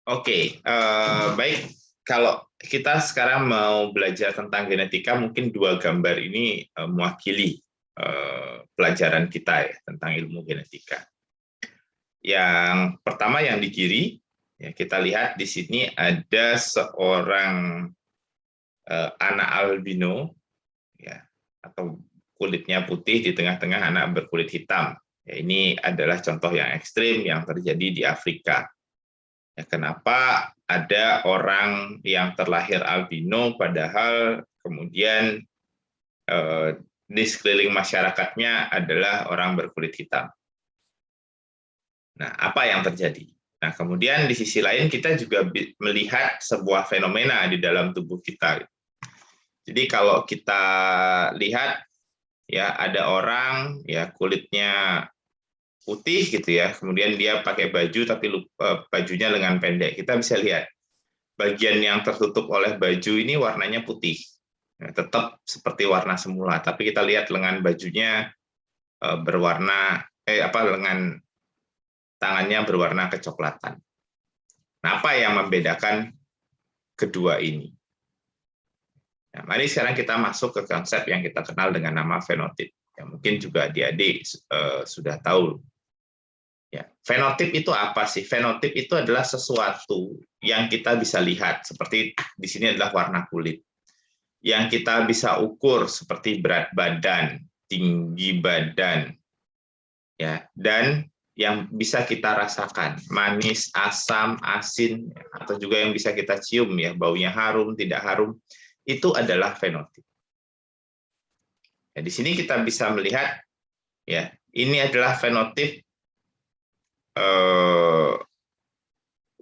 Oke, baik. Kalau kita sekarang mau belajar tentang genetika, mungkin dua gambar ini mewakili pelajaran kita ya tentang ilmu genetika. Yang pertama yang di kiri, ya kita lihat di sini ada seorang anak albino, ya, atau kulitnya putih di tengah-tengah anak berkulit hitam. Ya, ini adalah contoh yang ekstrim yang terjadi di Afrika. Ya, kenapa ada orang yang terlahir albino padahal kemudian di sekeliling masyarakatnya adalah orang berkulit hitam. Nah, apa yang terjadi? Nah, kemudian di sisi lain kita juga melihat sebuah fenomena di dalam tubuh kita. Jadi kalau kita lihat ya ada orang ya kulitnya putih gitu ya, kemudian dia pakai baju tapi bajunya lengan pendek. Kita bisa lihat bagian yang tertutup oleh baju ini warnanya putih, ya, tetap seperti warna semula. Tapi kita lihat lengan bajunya berwarna lengan tangannya berwarna kecoklatan. Nah, apa yang membedakan kedua ini? Nah, mari sekarang kita masuk ke konsep yang kita kenal dengan nama fenotip. Ya, mungkin juga adik-adik sudah tahu. Ya, fenotip itu apa sih? Fenotip itu adalah sesuatu yang kita bisa lihat, seperti di sini adalah warna kulit. Yang kita bisa ukur seperti berat badan, tinggi badan, ya, dan yang bisa kita rasakan, manis, asam, asin, atau juga yang bisa kita cium, ya, baunya harum, tidak harum, itu adalah fenotip. Ya, di sini kita bisa melihat, ya, ini adalah fenotip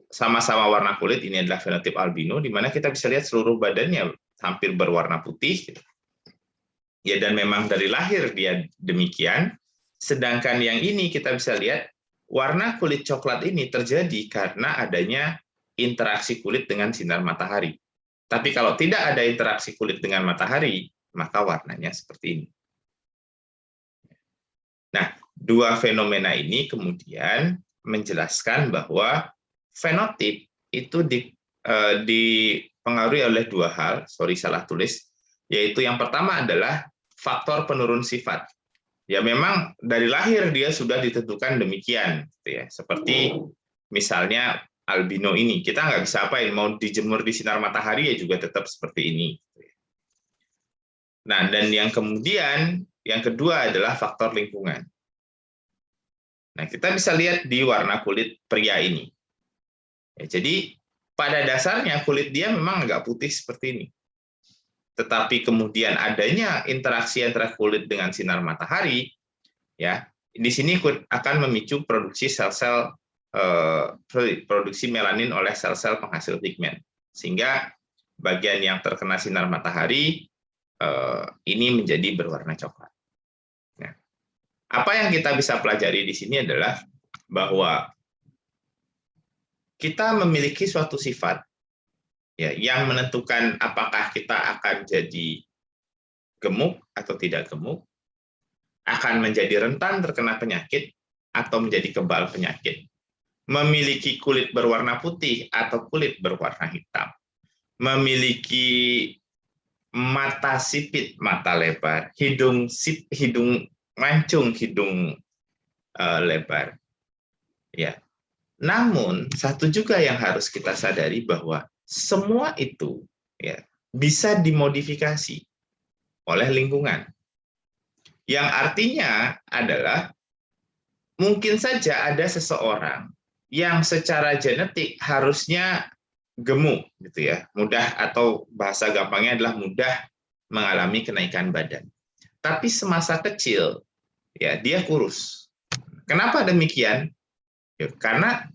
sama-sama warna kulit. Ini adalah fenotip albino, di mana kita bisa lihat seluruh badannya hampir berwarna putih. Ya, dan memang dari lahir dia demikian. Sedangkan yang ini kita bisa lihat warna kulit coklat ini terjadi karena adanya interaksi kulit dengan sinar matahari. Tapi kalau tidak ada interaksi kulit dengan matahari, maka warnanya seperti ini. Nah, dua fenomena ini kemudian menjelaskan bahwa fenotip itu dipengaruhi oleh dua hal, salah tulis, yaitu yang pertama adalah faktor penurun sifat. Ya, memang dari lahir dia sudah ditentukan demikian, gitu ya. Seperti misalnya albino ini, kita nggak bisa apain, mau dijemur di sinar matahari ya juga tetap seperti ini. Nah, dan yang kemudian yang kedua adalah faktor lingkungan. Nah, kita bisa lihat di warna kulit pria ini. Ya, jadi pada dasarnya kulit dia memang agak putih seperti ini. Tetapi kemudian adanya interaksi antara kulit dengan sinar matahari, ya, di sini akan memicu produksi sel-sel produksi melanin oleh sel-sel penghasil pigmen, sehingga bagian yang terkena sinar matahari ini menjadi berwarna coklat. Nah, apa yang kita bisa pelajari di sini adalah bahwa kita memiliki suatu sifat, ya, yang menentukan apakah kita akan jadi gemuk atau tidak gemuk, akan menjadi rentan terkena penyakit atau menjadi kebal penyakit, memiliki kulit berwarna putih atau kulit berwarna hitam, memiliki mata sipit, mata lebar, hidung mancung, hidung lebar. Ya. Namun satu juga yang harus kita sadari bahwa semua itu, ya, bisa dimodifikasi oleh lingkungan. Yang artinya adalah mungkin saja ada seseorang yang secara genetik harusnya gemuk, gitu ya, mudah, atau bahasa gampangnya adalah mudah mengalami kenaikan badan. Tapi semasa kecil, ya, dia kurus. Kenapa demikian? Ya, karena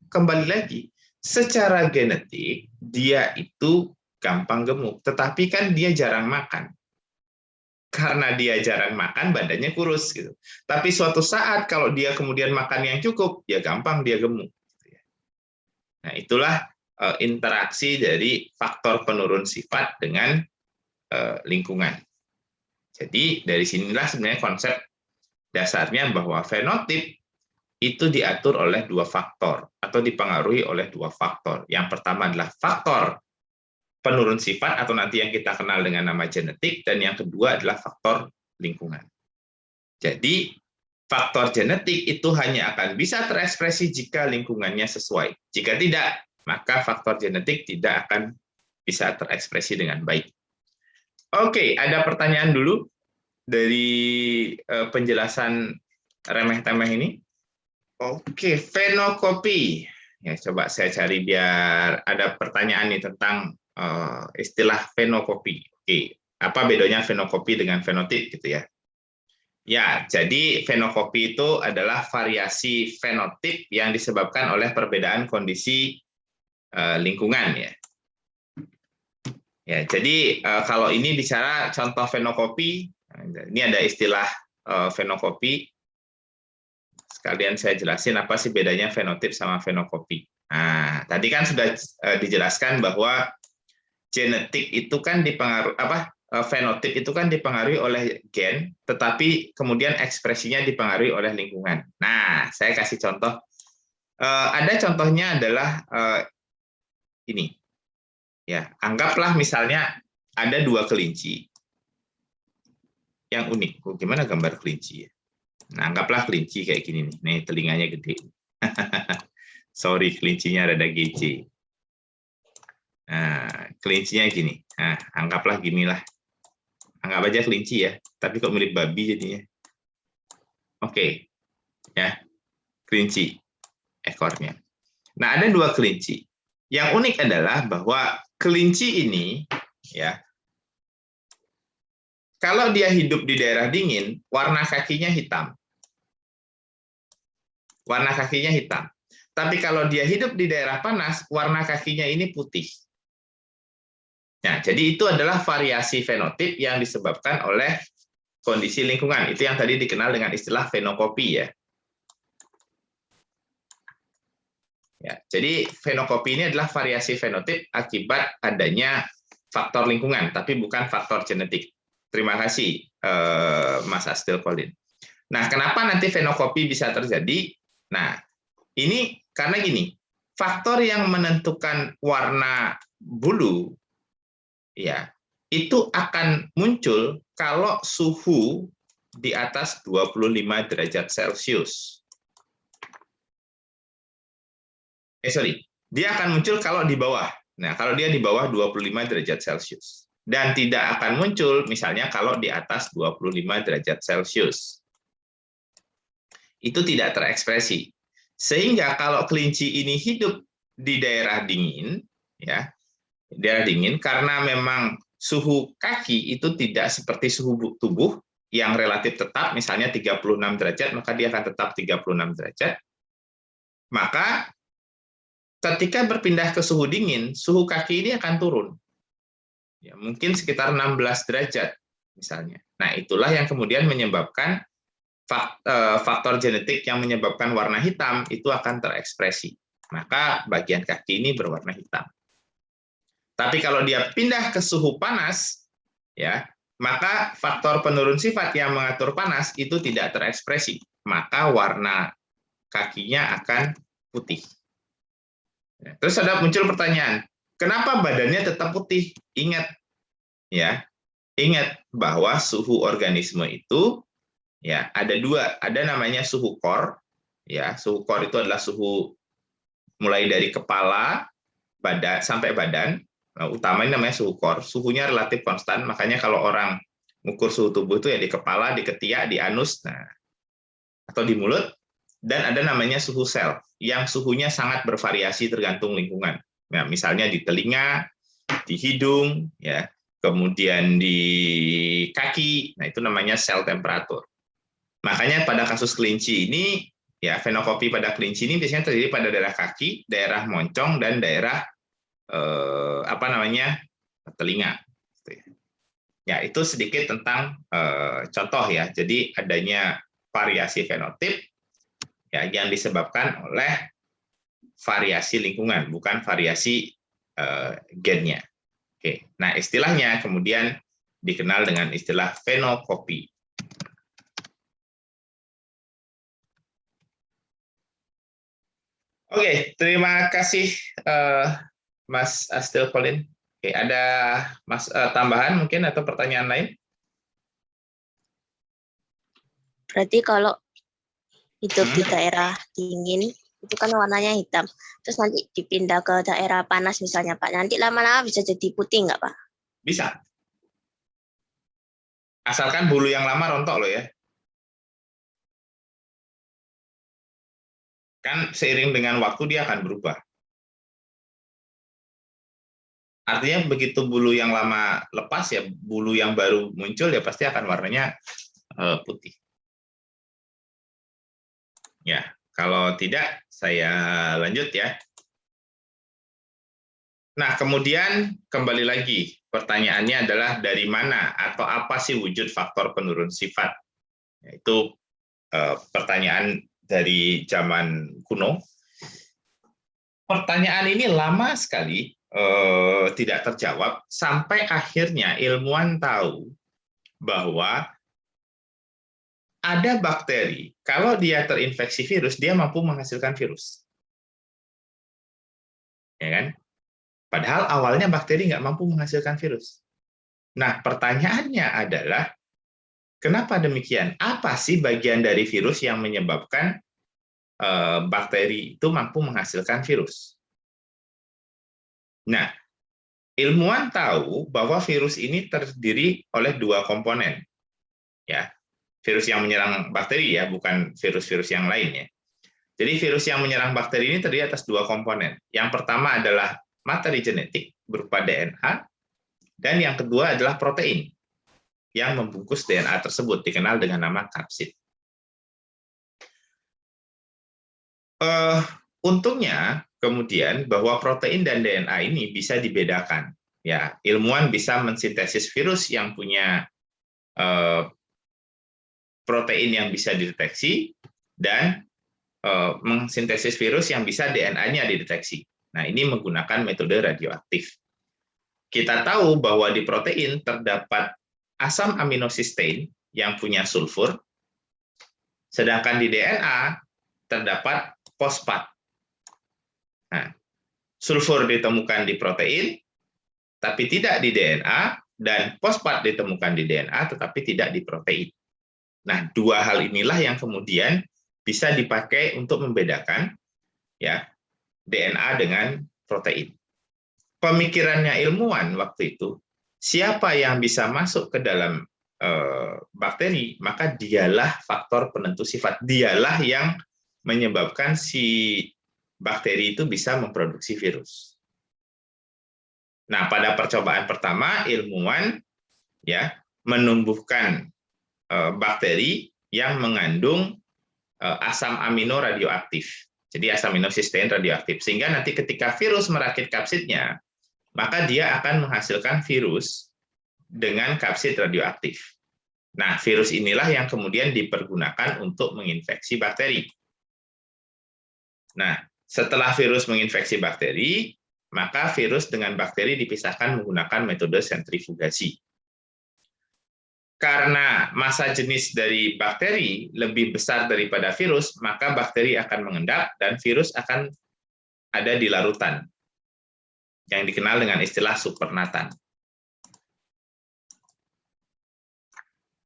kembali lagi, secara genetik dia itu gampang gemuk, tetapi kan dia jarang makan. Karena dia jarang makan, badannya kurus, gitu. Tapi suatu saat kalau dia kemudian makan yang cukup, ya gampang dia gemuk. Nah, itulah interaksi dari faktor penurun sifat dengan lingkungan. Jadi dari sinilah sebenarnya konsep dasarnya bahwa fenotip itu diatur oleh dua faktor atau dipengaruhi oleh dua faktor. Yang pertama adalah faktor penurun sifat atau nanti yang kita kenal dengan nama genetik, dan yang kedua adalah faktor lingkungan. Jadi faktor genetik itu hanya akan bisa terekspresi jika lingkungannya sesuai. Jika tidak, maka faktor genetik tidak akan bisa terekspresi dengan baik. Oke, ada pertanyaan dulu dari penjelasan remeh-temeh ini. Oke, fenokopi. Ya, coba saya cari biar ada pertanyaan nih tentang istilah fenokopi. Oke, apa bedanya fenokopi dengan fenotip gitu ya? Ya, jadi fenokopi itu adalah variasi fenotip yang disebabkan oleh perbedaan kondisi lingkungan ya. Ya, jadi kalau ini bicara contoh fenokopi, ini ada istilah fenokopi. Sekalian saya jelasin apa sih bedanya fenotip sama fenokopi. Nah, tadi kan sudah dijelaskan bahwa genetik itu kan dipengaruhi fenotip itu kan dipengaruhi oleh gen, tetapi kemudian ekspresinya dipengaruhi oleh lingkungan. Nah, saya kasih contoh. Ada contohnya adalah ini. Ya, anggaplah misalnya ada dua kelinci yang unik. Gimana gambar kelinci ya? Nah, anggaplah kelinci kayak gini nih. Nih, telinganya gede. Sorry, kelincinya rada gece. Nah, kelincinya gini. Nah, anggaplah ginilah. Anggap aja kelinci ya, tapi kok mirip babi jadinya. Oke. Ya. Kelinci ekornya. Nah, ada dua kelinci. Yang unik adalah bahwa kelinci ini ya, kalau dia hidup di daerah dingin, warna kakinya hitam. Warna kakinya hitam. Tapi kalau dia hidup di daerah panas, warna kakinya ini putih. Nah, jadi itu adalah variasi fenotip yang disebabkan oleh kondisi lingkungan. Itu yang tadi dikenal dengan istilah fenokopi ya. Ya, jadi fenokopi ini adalah variasi fenotip akibat adanya faktor lingkungan, tapi bukan faktor genetik. Terima kasih, Mas Astil Colin. Nah, kenapa nanti fenokopi bisa terjadi? Nah, ini karena gini, faktor yang menentukan warna bulu ya, itu akan muncul kalau suhu di atas 25 derajat Celcius. Dia akan muncul kalau di bawah. Nah, kalau dia di bawah 25 derajat Celcius. Dan tidak akan muncul misalnya kalau di atas 25 derajat Celcius. Itu tidak terekspresi. Sehingga kalau kelinci ini hidup di daerah dingin, ya, daerah dingin karena memang suhu kaki itu tidak seperti suhu tubuh yang relatif tetap, misalnya 36 derajat, maka dia akan tetap 36 derajat. Maka ketika berpindah ke suhu dingin, suhu kaki ini akan turun. Ya, mungkin sekitar 16 derajat misalnya. Nah, itulah yang kemudian menyebabkan faktor genetik yang menyebabkan warna hitam itu akan terekspresi. Maka bagian kaki ini berwarna hitam. Tapi kalau dia pindah ke suhu panas, ya, maka faktor penurun sifat yang mengatur panas itu tidak terekspresi. Maka warna kakinya akan putih. Terus ada muncul pertanyaan, kenapa badannya tetap putih? Ingat, ya, ingat bahwa suhu organisme itu ya ada dua, ada namanya suhu core, ya, suhu core itu adalah suhu mulai dari kepala, badan sampai badan. Nah, utamanya namanya suhu core, suhunya relatif konstan, makanya kalau orang mengukur suhu tubuh itu ya di kepala, di ketiak, di anus, nah, atau di mulut. Dan ada namanya suhu sel, yang suhunya sangat bervariasi tergantung lingkungan. Nah, misalnya di telinga, di hidung, ya, kemudian di kaki, nah itu namanya sel temperatur. Makanya pada kasus kelinci ini, ya fenokopi pada kelinci ini biasanya terjadi pada daerah kaki, daerah moncong, dan daerah telinga. Ya, itu sedikit tentang contoh ya. Jadi adanya variasi fenotip ya yang disebabkan oleh variasi lingkungan, bukan variasi gennya. Oke, nah istilahnya kemudian dikenal dengan istilah fenokopi. Oke, terima kasih Mas Astil Colin. Oke, ada tambahan mungkin atau pertanyaan lain? Berarti kalau hidup di daerah dingin itu kan warnanya hitam. Terus nanti dipindah ke daerah panas misalnya Pak. Nanti lama-lama bisa jadi putih nggak Pak? Bisa. Asalkan bulu yang lama rontok loh ya. Kan seiring dengan waktu dia akan berubah. Artinya begitu bulu yang lama lepas ya, bulu yang baru muncul ya pasti akan warnanya putih. Ya, kalau tidak saya lanjut ya. Nah, kemudian kembali lagi pertanyaannya adalah dari mana atau apa sih wujud faktor penurun sifat? Itu pertanyaan dari zaman kuno. Pertanyaan ini lama sekali tidak terjawab sampai akhirnya ilmuwan tahu bahwa ada bakteri, kalau dia terinfeksi virus, dia mampu menghasilkan virus. Ya kan? Padahal awalnya bakteri nggak mampu menghasilkan virus. Nah, pertanyaannya adalah, kenapa demikian? Apa sih bagian dari virus yang menyebabkan bakteri itu mampu menghasilkan virus? Nah, ilmuwan tahu bahwa virus ini terdiri oleh dua komponen. Ya, virus yang menyerang bakteri ya, bukan virus-virus yang lain ya. Jadi virus yang menyerang bakteri ini terdiri atas dua komponen. Yang pertama adalah materi genetik berupa DNA, dan yang kedua adalah protein yang membungkus DNA tersebut, dikenal dengan nama kapsid. Untungnya kemudian bahwa protein dan DNA ini bisa dibedakan. Ya, ilmuwan bisa mensintesis virus yang punya protein yang bisa dideteksi dan mensintesis virus yang bisa DNA-nya dideteksi. Nah, ini menggunakan metode radioaktif. Kita tahu bahwa di protein terdapat asam aminocysteine yang punya sulfur, sedangkan di DNA terdapat fosfat. Nah, sulfur ditemukan di protein, tapi tidak di DNA, dan fosfat ditemukan di DNA, tetapi tidak di protein. Nah, dua hal inilah yang kemudian bisa dipakai untuk membedakan ya DNA dengan protein. Pemikirannya ilmuwan waktu itu, siapa yang bisa masuk ke dalam bakteri, maka dialah faktor penentu sifat. Dialah yang menyebabkan si bakteri itu bisa memproduksi virus. Nah, pada percobaan pertama, ilmuwan ya menumbuhkan bakteri yang mengandung asam amino radioaktif. Jadi asam aminocysteine radioaktif. Sehingga nanti ketika virus merakit kapsidnya, maka dia akan menghasilkan virus dengan kapsid radioaktif. Nah, virus inilah yang kemudian dipergunakan untuk menginfeksi bakteri. Nah, setelah virus menginfeksi bakteri, maka virus dengan bakteri dipisahkan menggunakan metode sentrifugasi. Karena massa jenis dari bakteri lebih besar daripada virus, maka bakteri akan mengendap dan virus akan ada di larutan, yang dikenal dengan istilah supernatan.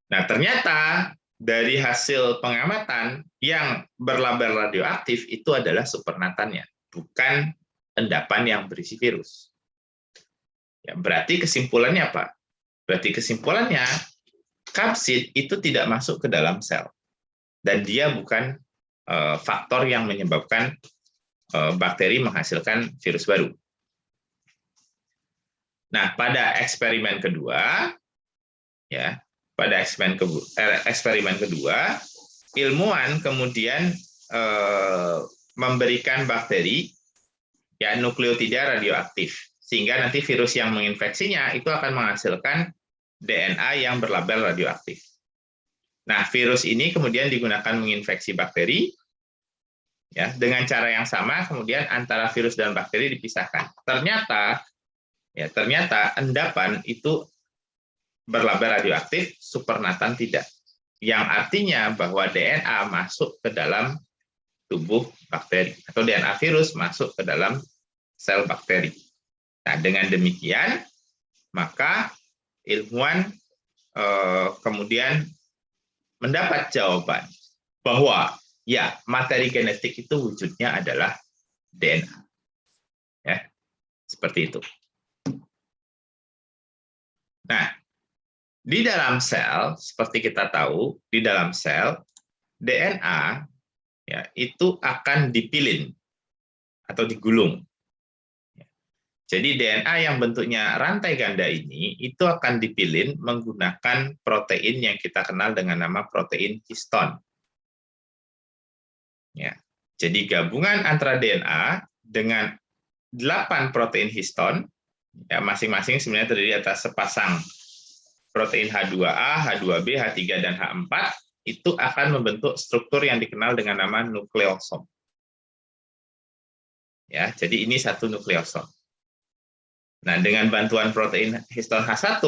Nah, ternyata dari hasil pengamatan yang berlabel radioaktif itu adalah supernatannya, bukan endapan yang berisi virus. Ya, berarti kesimpulannya apa? Berarti kesimpulannya, kapsid itu tidak masuk ke dalam sel, dan dia bukan faktor yang menyebabkan bakteri menghasilkan virus baru. Nah, pada eksperimen kedua, ya, pada eksperimen kedua, ilmuwan kemudian memberikan bakteri ya nukleotida radioaktif, sehingga nanti virus yang menginfeksinya itu akan menghasilkan DNA yang berlabel radioaktif. Nah, virus ini kemudian digunakan menginfeksi bakteri, ya, dengan cara yang sama, kemudian antara virus dan bakteri dipisahkan. Ternyata endapan itu berlabel radioaktif, supernatan tidak. Yang artinya bahwa DNA masuk ke dalam tubuh bakteri, atau DNA virus masuk ke dalam sel bakteri. Nah, dengan demikian, maka ilmuwan kemudian mendapat jawaban bahwa ya, materi genetik itu wujudnya adalah DNA. Ya, seperti itu. Nah, di dalam sel, seperti kita tahu, di dalam sel DNA ya itu akan dipilin atau digulung. Jadi DNA yang bentuknya rantai ganda ini itu akan dipilin menggunakan protein yang kita kenal dengan nama protein histon. Ya. Jadi gabungan antara DNA dengan 8 protein histon, ya masing-masing sebenarnya terdiri atas sepasang protein H2A, H2B, H3 dan H4, itu akan membentuk struktur yang dikenal dengan nama nukleosom. Ya, jadi ini satu nukleosom. Nah, dengan bantuan protein histon H1,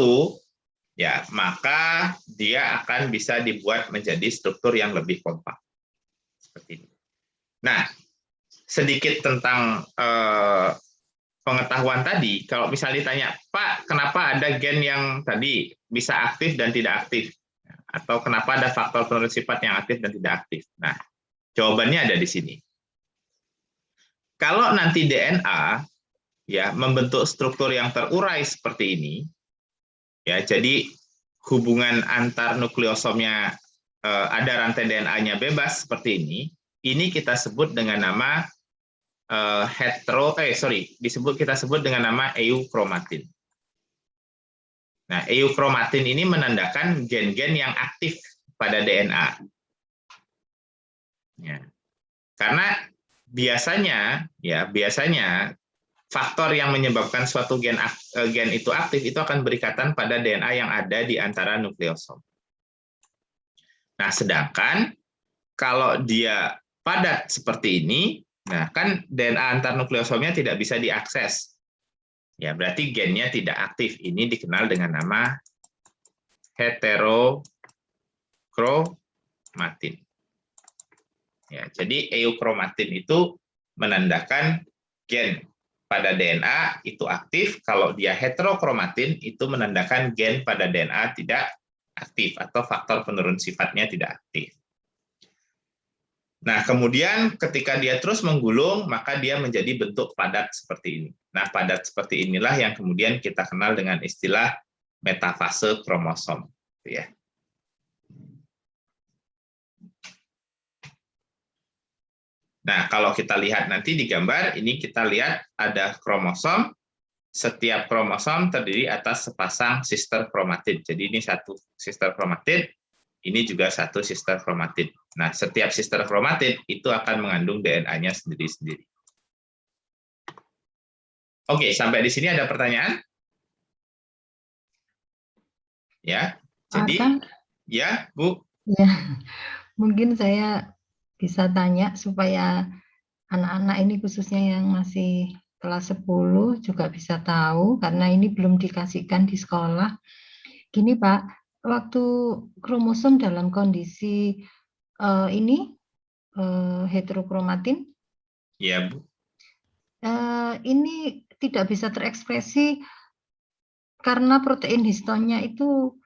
ya, maka dia akan bisa dibuat menjadi struktur yang lebih kompak. Seperti ini. Nah, sedikit tentang pengetahuan tadi, kalau misalnya ditanya, Pak, kenapa ada gen yang tadi bisa aktif dan tidak aktif? Atau kenapa ada faktor penurut sifat yang aktif dan tidak aktif? Nah, jawabannya ada di sini. Kalau nanti DNA ya membentuk struktur yang terurai seperti ini, ya jadi hubungan antar nukleosomnya ada rantai DNA-nya bebas seperti ini kita sebut dengan nama kita sebut dengan nama eukromatin. Nah, eukromatin ini menandakan gen-gen yang aktif pada DNA. Ya. Karena biasanya faktor yang menyebabkan suatu gen itu aktif itu akan berikatan pada DNA yang ada di antara nukleosom. Nah, sedangkan kalau dia padat seperti ini, nah kan DNA antar nukleosomnya tidak bisa diakses. Ya, berarti gennya tidak aktif. Ini dikenal dengan nama heterokromatin. Ya, jadi eukromatin itu menandakan gen pada DNA itu aktif, kalau dia heterokromatin itu menandakan gen pada DNA tidak aktif atau faktor penurun sifatnya tidak aktif. Nah, kemudian ketika dia terus menggulung, maka dia menjadi bentuk padat seperti ini. Nah, padat seperti inilah yang kemudian kita kenal dengan istilah metafase kromosom. Ya. Nah, kalau kita lihat nanti di gambar, ini kita lihat ada kromosom. Setiap kromosom terdiri atas sepasang sister kromatid. Jadi ini satu sister kromatid, ini juga satu sister kromatid. Nah, setiap sister kromatid itu akan mengandung DNA-nya sendiri-sendiri. Oke, sampai di sini ada pertanyaan? Ya, jadi ya, Bu. Ya, mungkin saya bisa tanya supaya anak-anak ini khususnya yang masih kelas 10 juga bisa tahu, karena ini belum dikasihkan di sekolah. Gini Pak, waktu kromosom dalam kondisi heterokromatin, Ya, Bu. ini tidak bisa terekspresi karena protein histonnya itu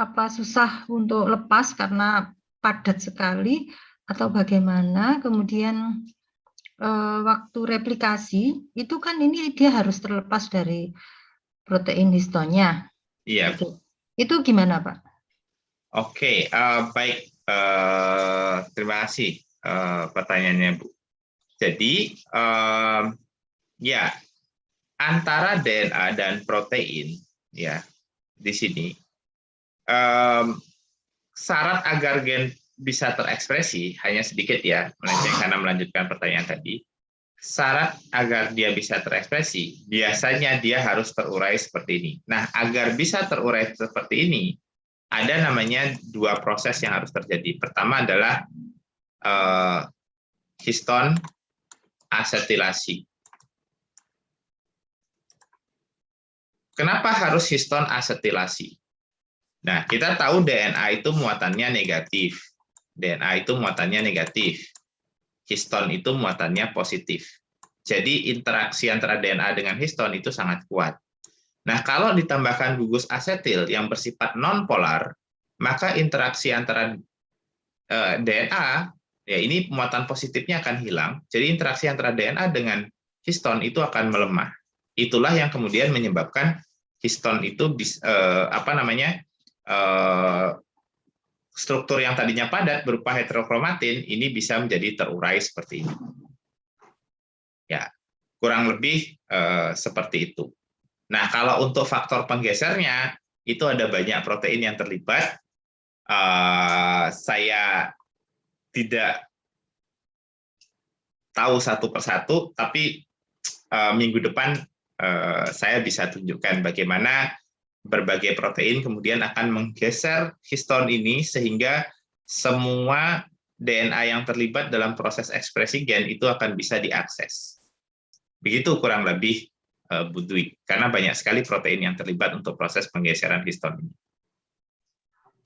susah untuk lepas karena padat sekali, atau bagaimana? Kemudian waktu replikasi itu kan ini dia harus terlepas dari protein histonnya. Iya. Itu gimana, Pak? Oke, baik. Terima kasih pertanyaannya, Bu. Jadi, ya antara DNA dan protein, ya di sini syarat agar gen bisa terekspresi hanya sedikit ya, melenceng karena melanjutkan pertanyaan tadi. Syarat agar dia bisa terekspresi, biasanya dia harus terurai seperti ini. Nah, agar bisa terurai seperti ini, ada namanya dua proses yang harus terjadi. Pertama adalah histon asetilasi. Kenapa harus histon asetilasi? Nah, kita tahu DNA itu muatannya negatif. DNA itu muatannya negatif. histon itu muatannya positif. Jadi interaksi antara DNA dengan histon itu sangat kuat. Nah, kalau ditambahkan gugus asetil yang bersifat non-polar, maka interaksi antara DNA, ya ini muatan positifnya akan hilang. Jadi interaksi antara DNA dengan histon itu akan melemah. Itulah yang kemudian menyebabkan histon itu struktur yang tadinya padat berupa heterokromatin ini bisa menjadi terurai seperti ini. Ya, kurang lebih seperti itu. Nah, kalau untuk faktor penggesernya itu ada banyak protein yang terlibat. Saya tidak tahu satu persatu, tapi minggu depan saya bisa tunjukkan bagaimana berbagai protein kemudian akan menggeser histon ini sehingga semua DNA yang terlibat dalam proses ekspresi gen itu akan bisa diakses. Begitu kurang lebih Bu Dwi, karena banyak sekali protein yang terlibat untuk proses penggeseran histon ini.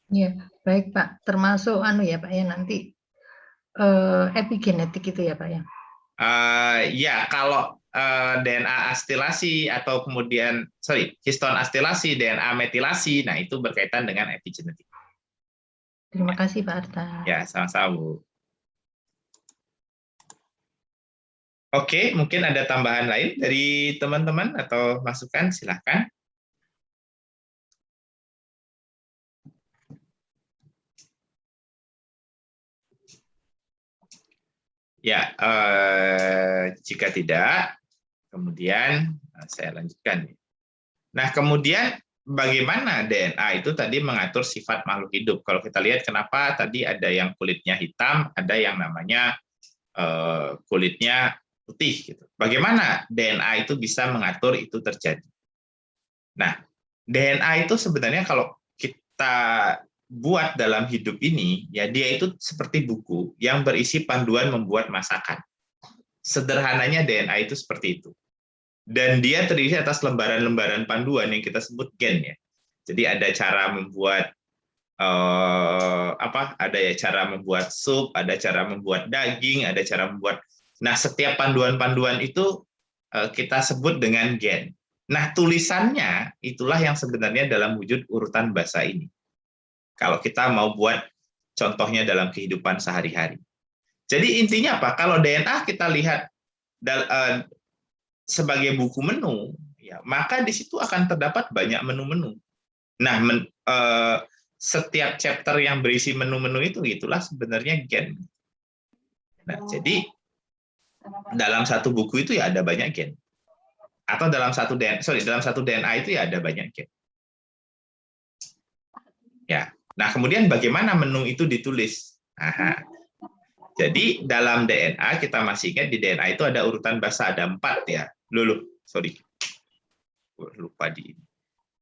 Ya, baik Pak. Termasuk ya Pak ya nanti epigenetik itu ya Pak ya. Ya, kalau DNA astilasi atau kemudian histon astilasi, DNA metilasi, nah itu berkaitan dengan epigenetik. Terima kasih Pak Arta. Ya, sama-sama Bu. Oke, mungkin ada tambahan lain dari teman-teman atau masukan, silakan. Ya, jika tidak, kemudian saya lanjutkan. Nah, kemudian bagaimana DNA itu tadi mengatur sifat makhluk hidup? Kalau kita lihat kenapa tadi ada yang kulitnya hitam, ada yang namanya kulitnya putih. Gitu. Bagaimana DNA itu bisa mengatur itu terjadi? Nah, DNA itu sebenarnya kalau kita buat dalam hidup ini, ya dia itu seperti buku yang berisi panduan membuat masakan. Sederhananya DNA itu seperti itu. Dan dia terdiri atas lembaran-lembaran panduan yang kita sebut gen ya. Jadi ada cara membuat ada ya cara membuat sup, ada cara membuat daging, ada cara membuat. Nah, setiap panduan-panduan itu kita sebut dengan gen. Nah, tulisannya itulah yang sebenarnya dalam wujud urutan bahasa ini. Kalau kita mau buat contohnya dalam kehidupan sehari-hari. Jadi intinya apa? Kalau DNA kita lihat sebagai buku menu, ya, maka di situ akan terdapat banyak menu-menu. Nah, setiap chapter yang berisi menu-menu itu itulah sebenarnya gen. Nah, jadi dalam satu buku itu ya ada banyak gen. Atau dalam satu DNA itu ya ada banyak gen. Ya. Nah, kemudian bagaimana menu itu ditulis? Aha. Jadi dalam DNA kita masih ingat di DNA itu ada urutan bahasa, ada 4 ya. Lupa di ini.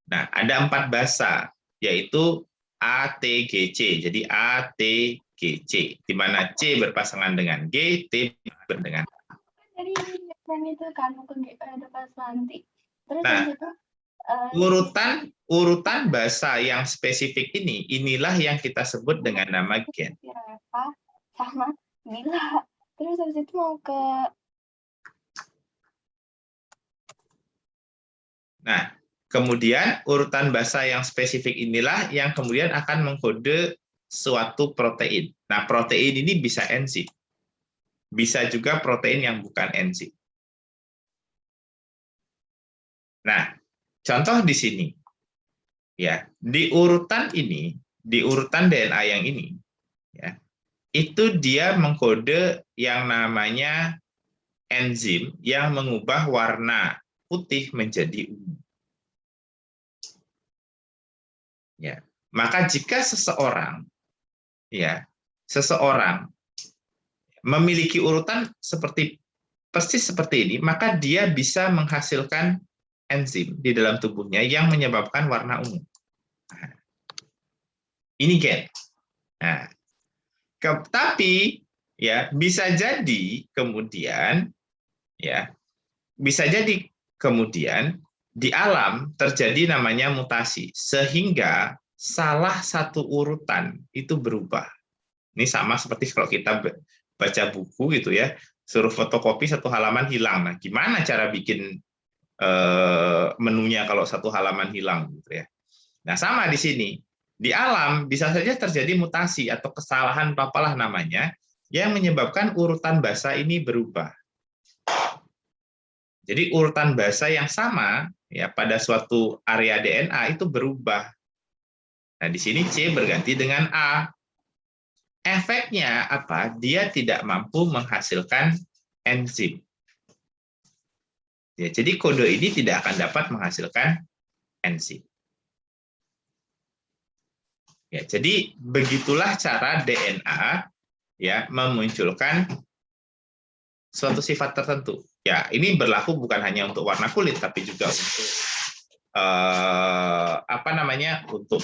Nah, ada 4 bahasa, yaitu A, T, G, C. Jadi A, T, G, C. Di mana C berpasangan dengan G, T berpasangan dengan A. Jadi itu kan ada pas nanti. Terus nah, urutan bahasa yang spesifik inilah yang kita sebut dengan nama gen. Sama Mila. Terus habis itu mau ke. Nah, kemudian urutan bahasa yang spesifik inilah yang kemudian akan mengkode suatu protein. Nah, protein ini bisa enzim. Bisa juga protein yang bukan enzim. Nah, contoh di sini. Ya, di urutan ini, di urutan DNA yang ini, ya, itu dia mengkode yang namanya enzim yang mengubah warna putih menjadi ungu. Ya, maka jika seseorang memiliki urutan persis seperti ini, maka dia bisa menghasilkan enzim di dalam tubuhnya yang menyebabkan warna ungu. Nah, ini gen. Nah, tapi ya bisa jadi kemudian di alam terjadi namanya mutasi sehingga salah satu urutan itu berubah. Ini sama seperti kalau kita baca buku gitu ya, suruh fotokopi satu halaman hilang. Nah, gimana cara bikin menunya kalau satu halaman hilang gitu ya. Nah, sama di sini. Di alam bisa saja terjadi mutasi atau kesalahan apalah namanya yang menyebabkan urutan bahasa ini berubah. Jadi urutan bahasa yang sama ya pada suatu area DNA itu berubah. Nah, di sini C berganti dengan A. Efeknya apa? Dia tidak mampu menghasilkan enzim. Ya, jadi kode ini tidak akan dapat menghasilkan enzim. Ya, jadi begitulah cara DNA ya memunculkan suatu sifat tertentu. Ya, ini berlaku bukan hanya untuk warna kulit, tapi juga untuk untuk bentuk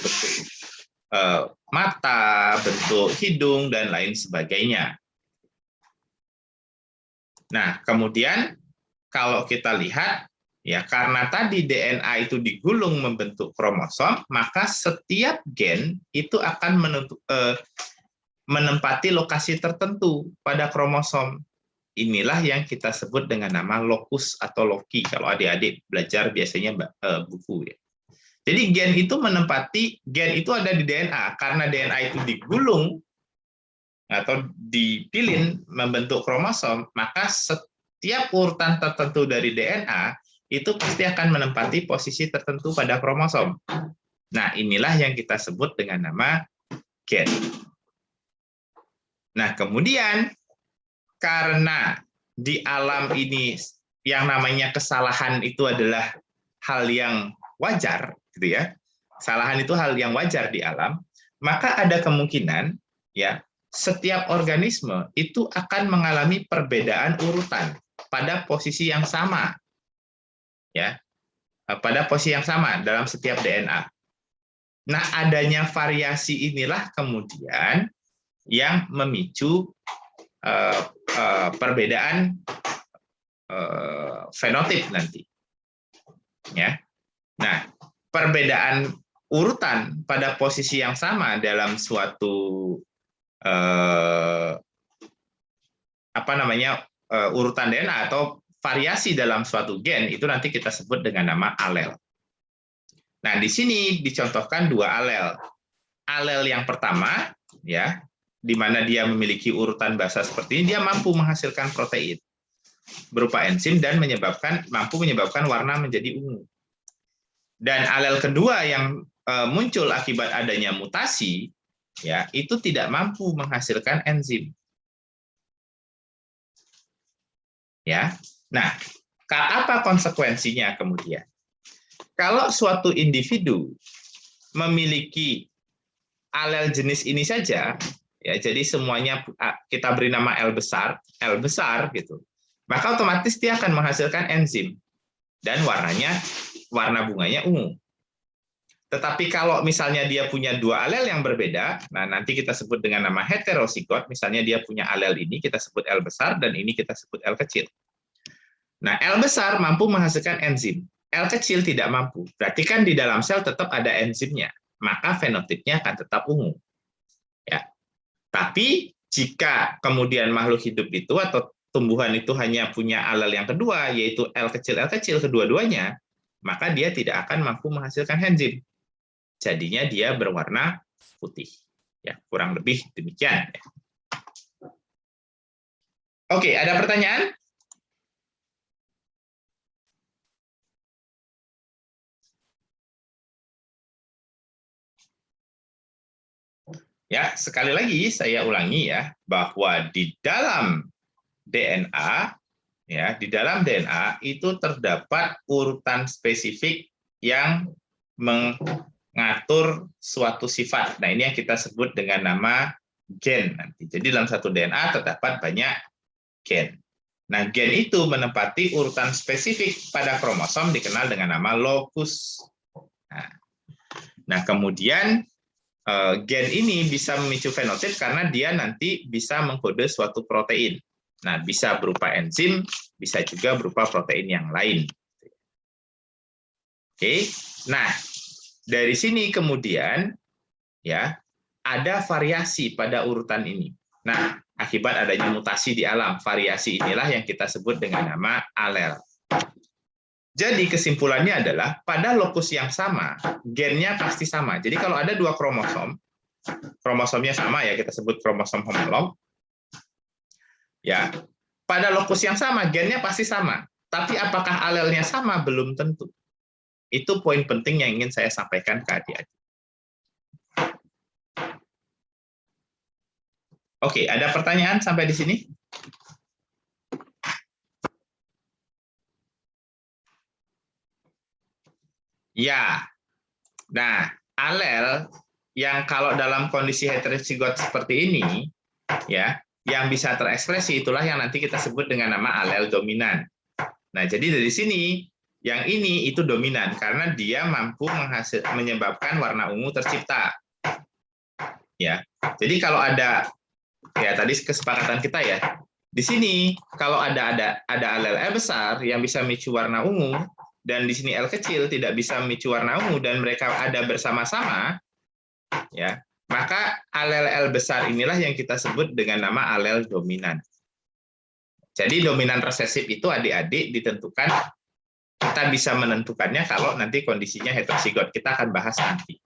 mata, bentuk hidung dan lain sebagainya. Nah, kemudian kalau kita lihat, ya karena tadi DNA itu digulung membentuk kromosom, maka setiap gen itu akan menempati lokasi tertentu pada kromosom. Inilah yang kita sebut dengan nama lokus atau loki, kalau adik-adik belajar biasanya buku. Ya. Jadi gen itu ada di DNA, karena DNA itu digulung atau dipilin membentuk kromosom, maka setiap urutan tertentu dari DNA itu pasti akan menempati posisi tertentu pada kromosom. Nah, inilah yang kita sebut dengan nama gen. Nah, kemudian karena di alam ini yang namanya kesalahan itu adalah hal yang wajar, gitu ya. Kesalahan itu hal yang wajar di alam, maka ada kemungkinan ya setiap organisme itu akan mengalami perbedaan urutan pada posisi yang sama. Ya. Pada posisi yang sama dalam setiap DNA. Nah, adanya variasi inilah kemudian yang memicu perbedaan fenotip nanti. Ya. Nah, perbedaan urutan pada posisi yang sama dalam suatu urutan DNA atau variasi dalam suatu gen itu nanti kita sebut dengan nama alel. Nah, di sini dicontohkan dua alel. Alel yang pertama, ya, di mana dia memiliki urutan basa seperti ini, dia mampu menghasilkan protein berupa enzim dan mampu menyebabkan warna menjadi ungu. Dan alel kedua yang muncul akibat adanya mutasi, ya, itu tidak mampu menghasilkan enzim. Ya. Nah, apa konsekuensinya kemudian? Kalau suatu individu memiliki alel jenis ini saja, ya, jadi semuanya kita beri nama L besar gitu, maka otomatis dia akan menghasilkan enzim dan warna bunganya ungu. Tetapi kalau misalnya dia punya dua alel yang berbeda, nah nanti kita sebut dengan nama heterosigot, misalnya dia punya alel ini kita sebut L besar dan ini kita sebut L kecil. Nah, L besar mampu menghasilkan enzim, L kecil tidak mampu. Berarti kan di dalam sel tetap ada enzimnya, maka fenotipnya akan tetap ungu. Ya. Tapi jika kemudian makhluk hidup itu atau tumbuhan itu hanya punya alel yang kedua, yaitu L kecil kedua-duanya, maka dia tidak akan mampu menghasilkan enzim. Jadinya dia berwarna putih. Ya, kurang lebih demikian. Oke, ada pertanyaan? Ya, sekali lagi saya ulangi ya, bahwa di dalam DNA, ya, di dalam DNA itu terdapat urutan spesifik yang mengatur suatu sifat. Nah, ini yang kita sebut dengan nama gen nanti. Jadi dalam satu DNA terdapat banyak gen. Nah, gen itu menempati urutan spesifik pada kromosom dikenal dengan nama lokus. Nah, kemudian gen ini bisa memicu fenotip karena dia nanti bisa mengkode suatu protein. Nah, bisa berupa enzim, bisa juga berupa protein yang lain. Oke. Nah, dari sini kemudian ya ada variasi pada urutan ini. Nah, akibat adanya mutasi di alam. Variasi inilah yang kita sebut dengan nama alel. Jadi kesimpulannya adalah pada lokus yang sama, gennya pasti sama. Jadi kalau ada dua kromosom, kromosomnya sama ya, kita sebut kromosom homolog. Ya, pada lokus yang sama, gennya pasti sama. Tapi apakah alelnya sama? Belum tentu. Itu poin penting yang ingin saya sampaikan ke adik-adik. Oke, ada pertanyaan sampai di sini? Ya. Nah, alel yang kalau dalam kondisi heterozigot seperti ini, ya, yang bisa terekspresi itulah yang nanti kita sebut dengan nama alel dominan. Nah, jadi dari sini yang ini itu dominan karena dia mampu menyebabkan warna ungu tercipta. Ya. Jadi kalau ada ya tadi kesepakatan kita ya. Di sini kalau ada alel L besar yang bisa memicu warna ungu dan di sini L kecil tidak bisa memicu warna ungu dan mereka ada bersama-sama, ya, maka alel L besar inilah yang kita sebut dengan nama alel dominan. Jadi dominan resesif itu adik-adik ditentukan, kita bisa menentukannya kalau nanti kondisinya heterozigot. Kita akan bahas nanti.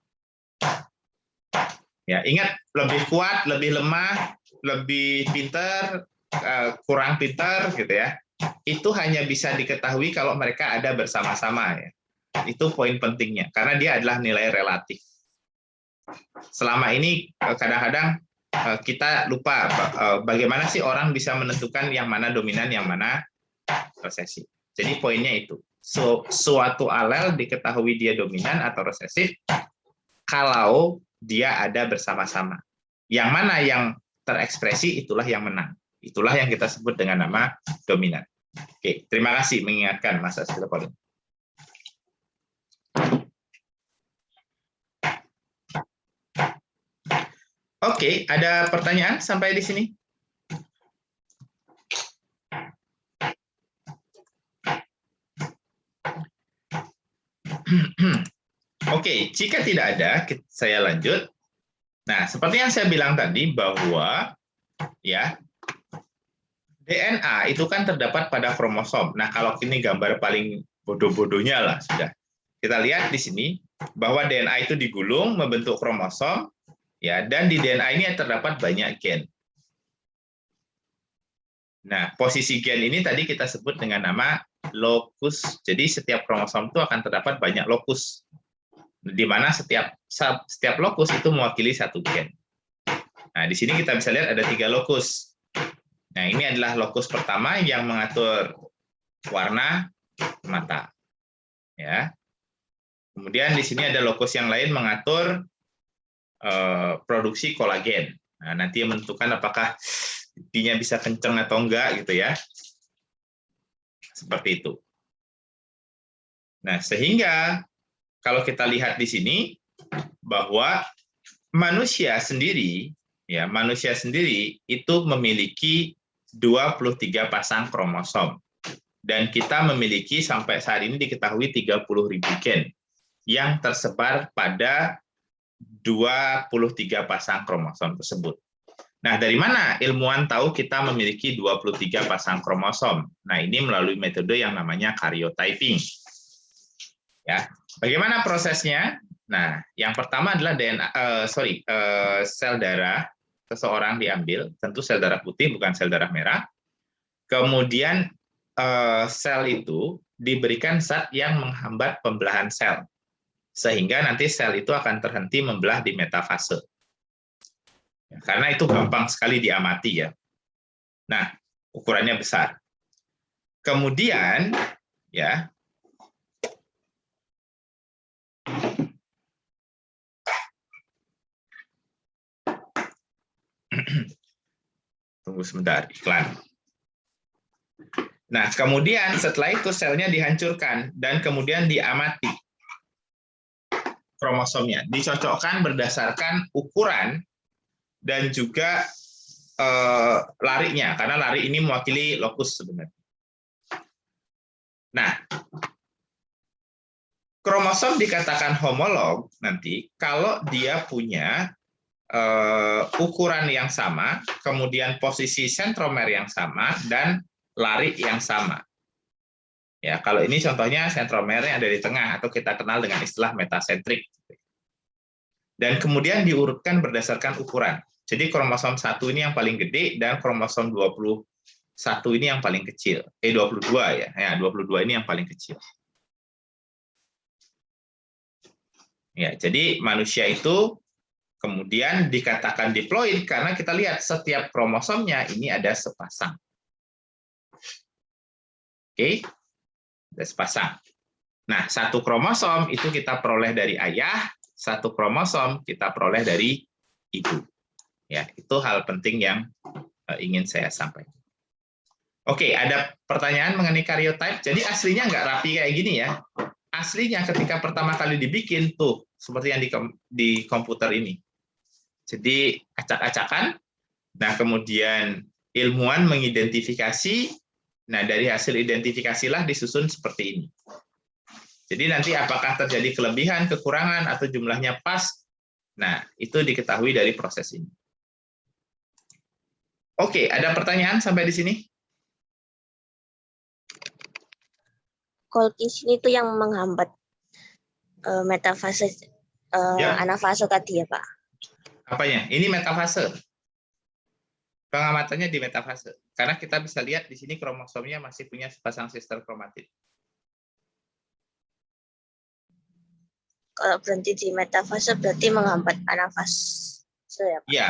Ya, ingat, lebih kuat, lebih lemah, lebih pinter, kurang pinter, gitu ya. Itu hanya bisa diketahui kalau mereka ada bersama-sama ya. Itu poin pentingnya karena dia adalah nilai relatif. Selama ini kadang-kadang kita lupa bagaimana sih orang bisa menentukan yang mana dominan, yang mana resesif. Jadi poinnya itu. Suatu alel diketahui dia dominan atau resesif kalau dia ada bersama-sama. Yang mana yang terekspresi itulah yang menang. Itulah yang kita sebut dengan nama dominan. Oke, terima kasih mengingatkan Mas Astropolis. Oke, ada pertanyaan sampai di sini? Oke, jika tidak ada, saya lanjut. Nah, seperti yang saya bilang tadi bahwa ya DNA itu kan terdapat pada kromosom. Nah, kalau ini gambar paling bodoh-bodohnya lah sudah. Kita lihat di sini bahwa DNA itu digulung membentuk kromosom, ya, dan di DNA ini terdapat banyak gen. Nah, posisi gen ini tadi kita sebut dengan nama lokus. Jadi setiap kromosom itu akan terdapat banyak lokus, di mana setiap lokus itu mewakili satu gen. Nah, di sini kita bisa lihat ada 3 lokus. Nah, ini adalah lokus pertama yang mengatur warna mata. Ya. Kemudian di sini ada lokus yang lain mengatur produksi kolagen. Nah, nanti yang menentukan apakah pipinya bisa kenceng atau enggak gitu ya. Seperti itu. Nah, sehingga kalau kita lihat di sini bahwa manusia sendiri itu memiliki 23 pasang kromosom. Dan kita memiliki sampai saat ini diketahui 30.000 gen yang tersebar pada 23 pasang kromosom tersebut. Nah, dari mana ilmuwan tahu kita memiliki 23 pasang kromosom? Nah, ini melalui metode yang namanya karyotyping. Ya, bagaimana prosesnya? Nah, yang pertama adalah sel darah seseorang diambil, tentu sel darah putih bukan sel darah merah. Kemudian sel itu diberikan zat yang menghambat pembelahan sel, sehingga nanti sel itu akan terhenti membelah di metafase. Karena itu gampang sekali diamati ya. Nah, ukurannya besar. Kemudian ya tunggu sebentar, iklan. Nah, kemudian setelah itu selnya dihancurkan dan kemudian diamati kromosomnya, dicocokkan berdasarkan ukuran dan juga larinya, karena lari ini mewakili lokus sebenarnya. Nah, kromosom dikatakan homolog nanti kalau dia punya ukuran yang sama, kemudian posisi sentromer yang sama, dan lari yang sama. Ya, kalau ini contohnya sentromernya ada di tengah, atau kita kenal dengan istilah metasentrik. Dan kemudian diurutkan berdasarkan ukuran. Jadi kromosom 1 ini yang paling gede, dan kromosom 21 ini yang paling kecil. 22 ya. Ya, 22 ini yang paling kecil. Ya, jadi manusia itu kemudian dikatakan diploid karena kita lihat setiap kromosomnya ini ada sepasang. Oke, ada sepasang. Nah, satu kromosom itu kita peroleh dari ayah, satu kromosom kita peroleh dari ibu. Ya, itu hal penting yang ingin saya sampaikan. Oke, ada pertanyaan mengenai karyotype. Jadi aslinya nggak rapi kayak gini ya. Aslinya ketika pertama kali dibikin tuh seperti yang di komputer ini. Jadi acak-acakan. Nah, kemudian ilmuwan mengidentifikasi. Nah, dari hasil identifikasilah disusun seperti ini. Jadi nanti apakah terjadi kelebihan, kekurangan, atau jumlahnya pas. Nah, itu diketahui dari proses ini. Oke, ada pertanyaan sampai di sini? Golgi ini tuh yang menghambat metafase anafase tadi ya, Pak. Apanya? Ini metafase. Pengamatannya di metafase. Karena kita bisa lihat di sini kromosomnya masih punya sepasang sister kromatid. Kalau berhenti di metafase berarti menghambat anafase ya, Pak? Iya,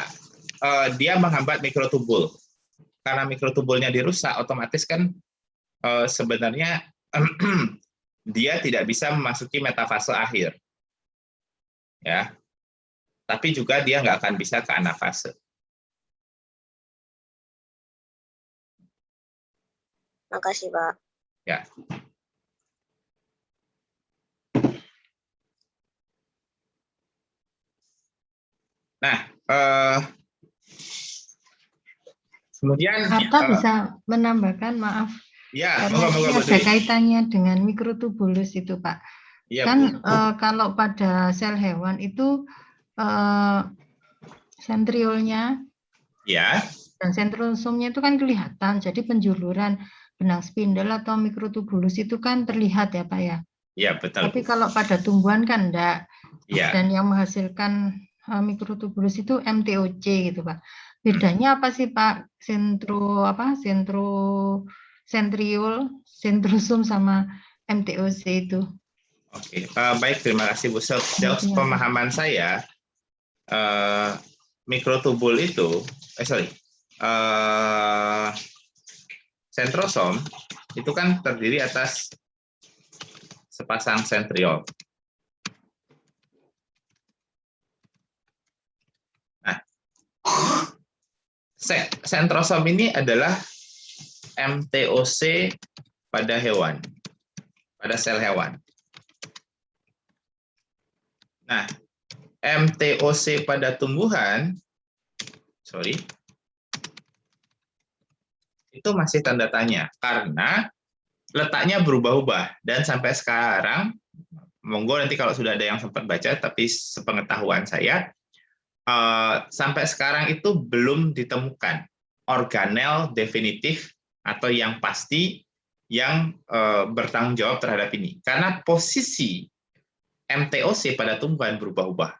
dia menghambat mikrotubul. Karena mikrotubulnya dirusak, otomatis kan sebenarnya dia tidak bisa memasuki metafase akhir. Ya. Tapi juga dia nggak akan bisa ke anafase. Makasih, Pak. Ya. Nah, kemudian Arta bisa menambahkan, maaf. Ya, karena ini ada kaitannya dengan mikrotubulus itu, Pak. Ya, kan kalau pada sel hewan itu sentriolnya ya, dan sentrosomnya itu kan kelihatan. Jadi penjuluran benang spindle atau mikrotubulus itu kan terlihat ya, Pak ya. Ya, betul. Tapi kalau pada tumbuhan kan enggak. Ya. Dan yang menghasilkan mikrotubulus itu MTOC gitu, Pak. Bedanya apa sih, Pak? Sentriol, sentrosom sama MTOC itu. Oke, baik, terima kasih Bu. Sejauh pemahaman saya, mikrotubul itu, sentrosom itu kan terdiri atas sepasang sentriol. Nah, sentrosom ini adalah MTOC pada hewan, pada sel hewan. Nah, MTOC pada tumbuhan, itu masih tanda tanya, karena letaknya berubah-ubah, dan sampai sekarang, monggo nanti kalau sudah ada yang sempat baca, tapi sepengetahuan saya, sampai sekarang itu belum ditemukan organel definitif atau yang pasti yang bertanggung jawab terhadap ini. Karena posisi MTOC pada tumbuhan berubah-ubah.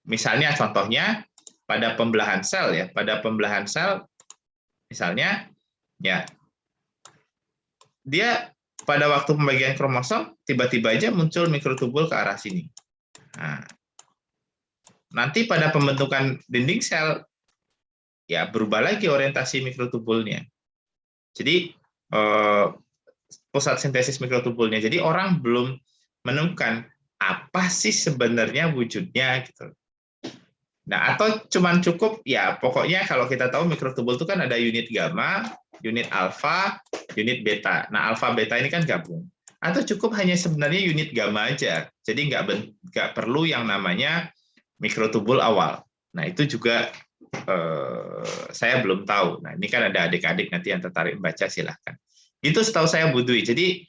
Misalnya contohnya pada pembelahan sel ya, pada pembelahan sel misalnya ya dia pada waktu pembagian kromosom tiba-tiba aja muncul mikrotubul ke arah sini. Nah, nanti pada pembentukan dinding sel ya berubah lagi orientasi mikrotubulnya. Jadi pusat sintesis mikrotubulnya. Jadi orang belum menemukan apa sih sebenarnya wujudnya gitu. Nah, atau cuman cukup ya pokoknya kalau kita tahu mikrotubul itu kan ada unit gamma, unit alfa, unit beta. Nah, alfa beta ini kan gabung. Atau cukup hanya sebenarnya unit gamma aja. Jadi nggak perlu yang namanya mikrotubul awal. Nah, itu juga saya belum tahu. Nah, ini kan ada adik-adik nanti yang tertarik membaca, silahkan. Itu setahu saya Bu Dwi. Jadi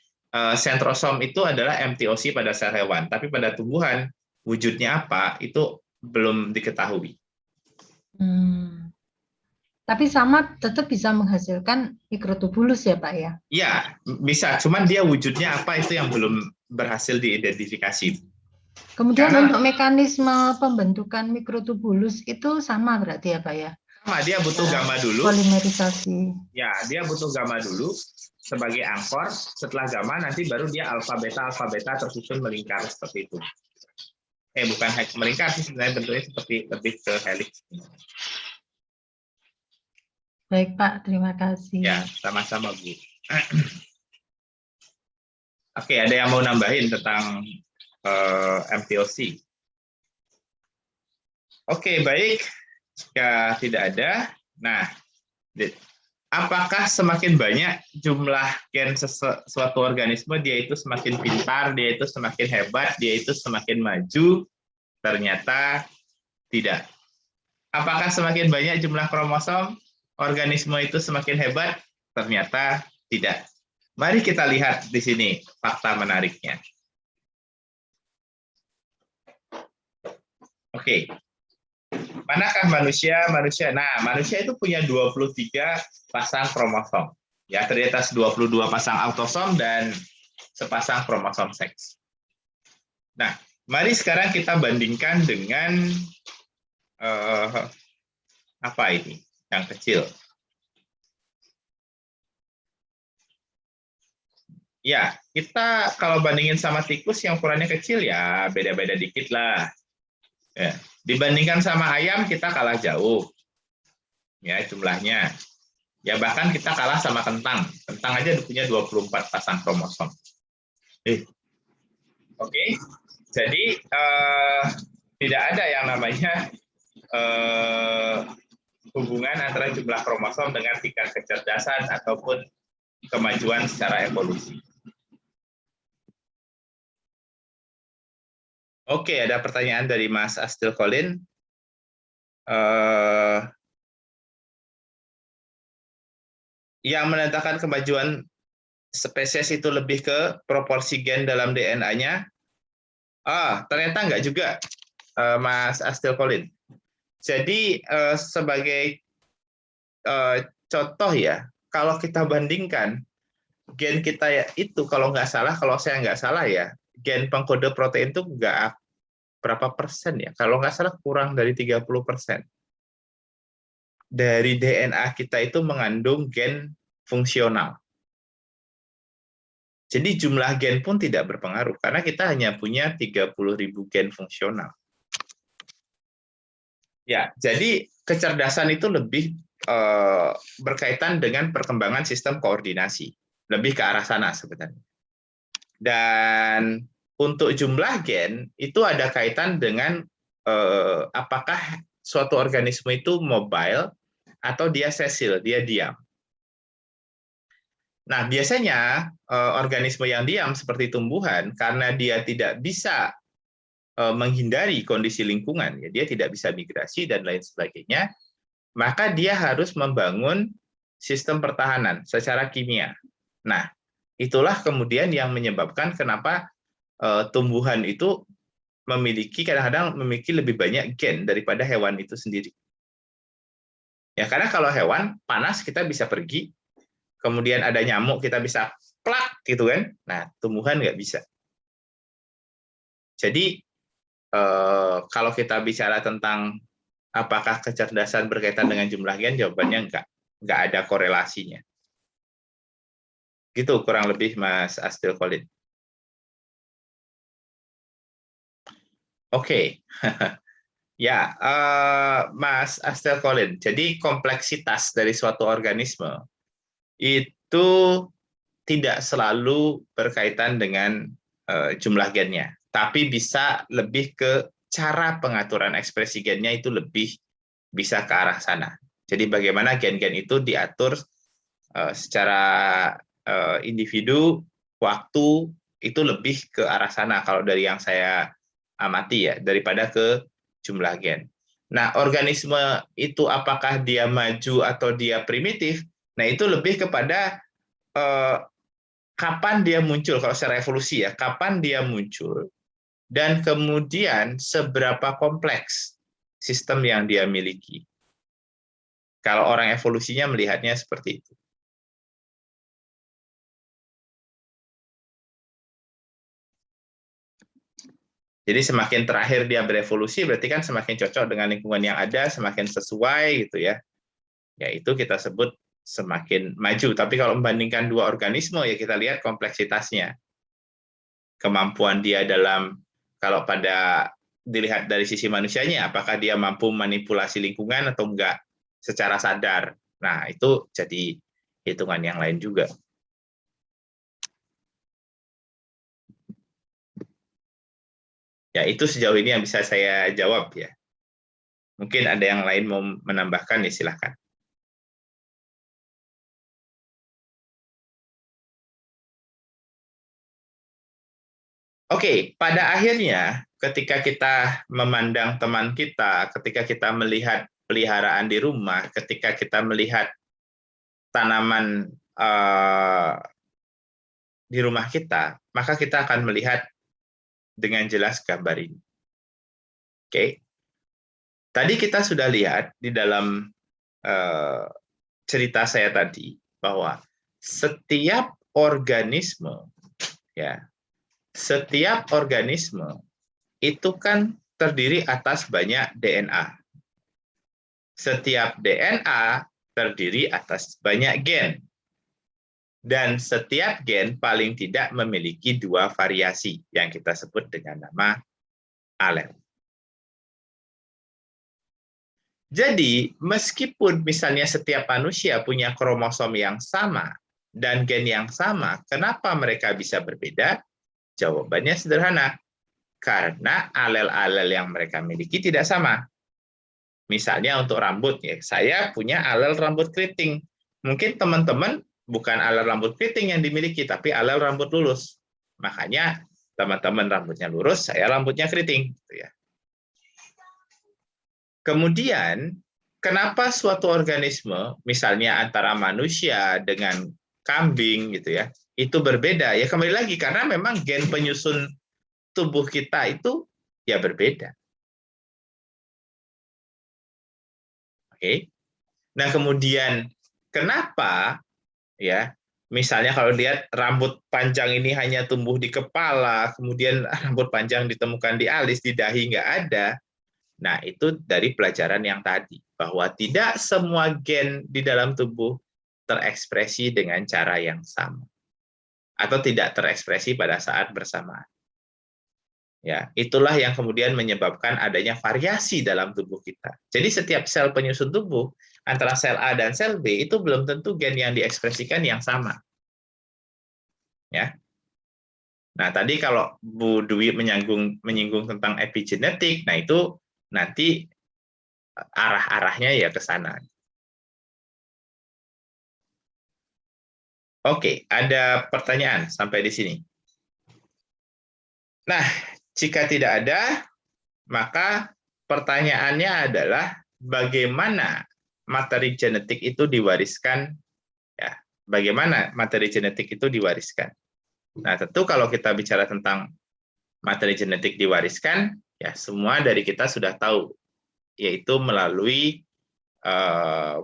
sentrosom itu adalah MTOC pada sel hewan, tapi pada tumbuhan wujudnya apa itu belum diketahui. Tapi sama tetap bisa menghasilkan mikrotubulus ya Pak ya? Ya, bisa. Cuman dia wujudnya apa itu yang belum berhasil diidentifikasi. Kemudian Karena- untuk mekanisme pembentukan mikrotubulus itu sama berarti ya Pak ya? Sama, dia butuh gamma dulu. Polimerisasi. Ya, dia butuh gamma dulu sebagai angkor. Setelah gamma nanti baru dia alfa beta tersusun melingkar seperti itu. Bukan melingkar sih, sebenarnya bentuknya seperti lebih ke helix. Baik Pak, terima kasih. Ya, sama-sama Bu. Oke, ada yang mau nambahin tentang MTOC? Oke, baik. Jika tidak ada, nah, apakah semakin banyak jumlah gen suatu organisme, dia itu semakin pintar, dia itu semakin hebat, dia itu semakin maju? Ternyata tidak. Apakah semakin banyak jumlah kromosom, organisme itu semakin hebat? Ternyata tidak. Mari kita lihat di sini fakta menariknya. Oke. Manakah manusia? Nah, manusia itu punya 23 pasang kromosom. Ya, terdiri atas 22 pasang autosom dan sepasang kromosom seks. Nah, mari sekarang kita bandingkan dengan apa ini yang kecil. Ya, kita kalau bandingin sama tikus yang ukurannya kecil ya beda-beda dikit lah. Ya, dibandingkan sama ayam kita kalah jauh. Ya, jumlahnya. Ya bahkan kita kalah sama kentang. Kentang aja punya 24 pasang kromosom. Oke. Jadi tidak ada yang namanya hubungan antara jumlah kromosom dengan tingkat kecerdasan ataupun kemajuan secara evolusi. Oke, ada pertanyaan dari Mas Astil Colin. Yang menandakan kemajuan spesies itu lebih ke proporsi gen dalam DNA-nya. Ternyata enggak juga, Mas Astil Colin. Jadi sebagai contoh ya, kalau kita bandingkan gen kita itu kalau saya nggak salah ya, gen pengkode protein itu nggak berapa persen ya? Kalau nggak salah kurang dari 30%. Dari DNA kita itu mengandung gen fungsional. Jadi jumlah gen pun tidak berpengaruh, karena kita hanya punya 30.000 gen fungsional. Ya, jadi kecerdasan itu lebih berkaitan dengan perkembangan sistem koordinasi. Lebih ke arah sana sebenarnya. Dan untuk jumlah gen, itu ada kaitan dengan apakah suatu organisme itu mobile, atau dia sesil, dia diam. Nah, biasanya organisme yang diam seperti tumbuhan, karena dia tidak bisa menghindari kondisi lingkungan, ya, dia tidak bisa migrasi dan lain sebagainya, maka dia harus membangun sistem pertahanan secara kimia. Nah, itulah kemudian yang menyebabkan kenapa tumbuhan itu kadang-kadang memiliki lebih banyak gen daripada hewan itu sendiri. Ya, karena kalau hewan panas kita bisa pergi, kemudian ada nyamuk kita bisa plak gitu kan. Nah, tumbuhan nggak bisa. Jadi kalau kita bicara tentang apakah kecerdasan berkaitan dengan jumlah gen, jawabannya nggak ada korelasinya. Gitu kurang lebih Mas Astil Colin. Oke. Ya, Mas Astil Colin. Jadi kompleksitas dari suatu organisme itu tidak selalu berkaitan dengan jumlah gennya, tapi bisa lebih ke cara pengaturan ekspresi gennya itu lebih bisa ke arah sana. Jadi bagaimana gen-gen itu diatur secara individu, waktu, itu lebih ke arah sana kalau dari yang saya amati ya, daripada ke jumlah gen. Nah, organisme itu apakah dia maju atau dia primitif? Nah, itu lebih kepada kapan dia muncul, kalau secara evolusi ya, kapan dia muncul, dan kemudian seberapa kompleks sistem yang dia miliki. Kalau orang evolusinya melihatnya seperti itu. Jadi semakin terakhir dia berevolusi, berarti kan semakin cocok dengan lingkungan yang ada, semakin sesuai gitu ya. Yaitu kita sebut semakin maju. Tapi kalau membandingkan dua organisme, ya kita lihat kompleksitasnya. Kemampuan dia dalam, kalau pada dilihat dari sisi manusianya, apakah dia mampu manipulasi lingkungan atau enggak secara sadar. Nah, itu jadi hitungan yang lain juga. Ya, itu sejauh ini yang bisa saya jawab ya. Mungkin ada yang lain mau menambahkan, ya silahkan. Oke, pada akhirnya ketika kita memandang teman kita, ketika kita melihat peliharaan di rumah, ketika kita melihat tanaman di rumah kita, maka kita akan melihat dengan jelas gambar ini. Oke. Tadi kita sudah lihat di dalam cerita saya tadi bahwa setiap organisme itu kan terdiri atas banyak DNA. Setiap DNA terdiri atas banyak gen. Dan setiap gen paling tidak memiliki 2 variasi yang kita sebut dengan nama alel. Jadi, meskipun misalnya setiap manusia punya kromosom yang sama dan gen yang sama, kenapa mereka bisa berbeda? Jawabannya sederhana, karena alel-alel yang mereka miliki tidak sama. Misalnya untuk rambut, ya, saya punya alel rambut keriting. Mungkin teman-teman bukan alel rambut keriting yang dimiliki, tapi alel rambut lurus. Makanya teman-teman rambutnya lurus, saya rambutnya keriting. Kemudian, kenapa suatu organisme, misalnya antara manusia dengan kambing, gitu ya, itu berbeda? Ya kembali lagi, karena memang gen penyusun tubuh kita itu ya berbeda. Oke. Nah, kemudian kenapa ya? Misalnya kalau lihat rambut panjang ini hanya tumbuh di kepala, kemudian rambut panjang ditemukan di alis, di dahi nggak ada. Nah, itu dari pelajaran yang tadi, bahwa tidak semua gen di dalam tubuh terekspresi dengan cara yang sama. Atau tidak terekspresi pada saat bersamaan. Ya, itulah yang kemudian menyebabkan adanya variasi dalam tubuh kita. Jadi setiap sel penyusun tubuh antara sel A dan sel B itu belum tentu gen yang diekspresikan yang sama. Ya. Nah, tadi kalau Bu Dwi menyinggung tentang epigenetik, nah itu nanti arah-arahnya ya ke sana. Oke, ada pertanyaan sampai di sini. Nah, jika tidak ada, maka pertanyaannya adalah bagaimana materi genetik itu diwariskan, ya, bagaimana materi genetik itu diwariskan. Nah, tentu kalau kita bicara tentang materi genetik diwariskan, ya semua dari kita sudah tahu, yaitu melalui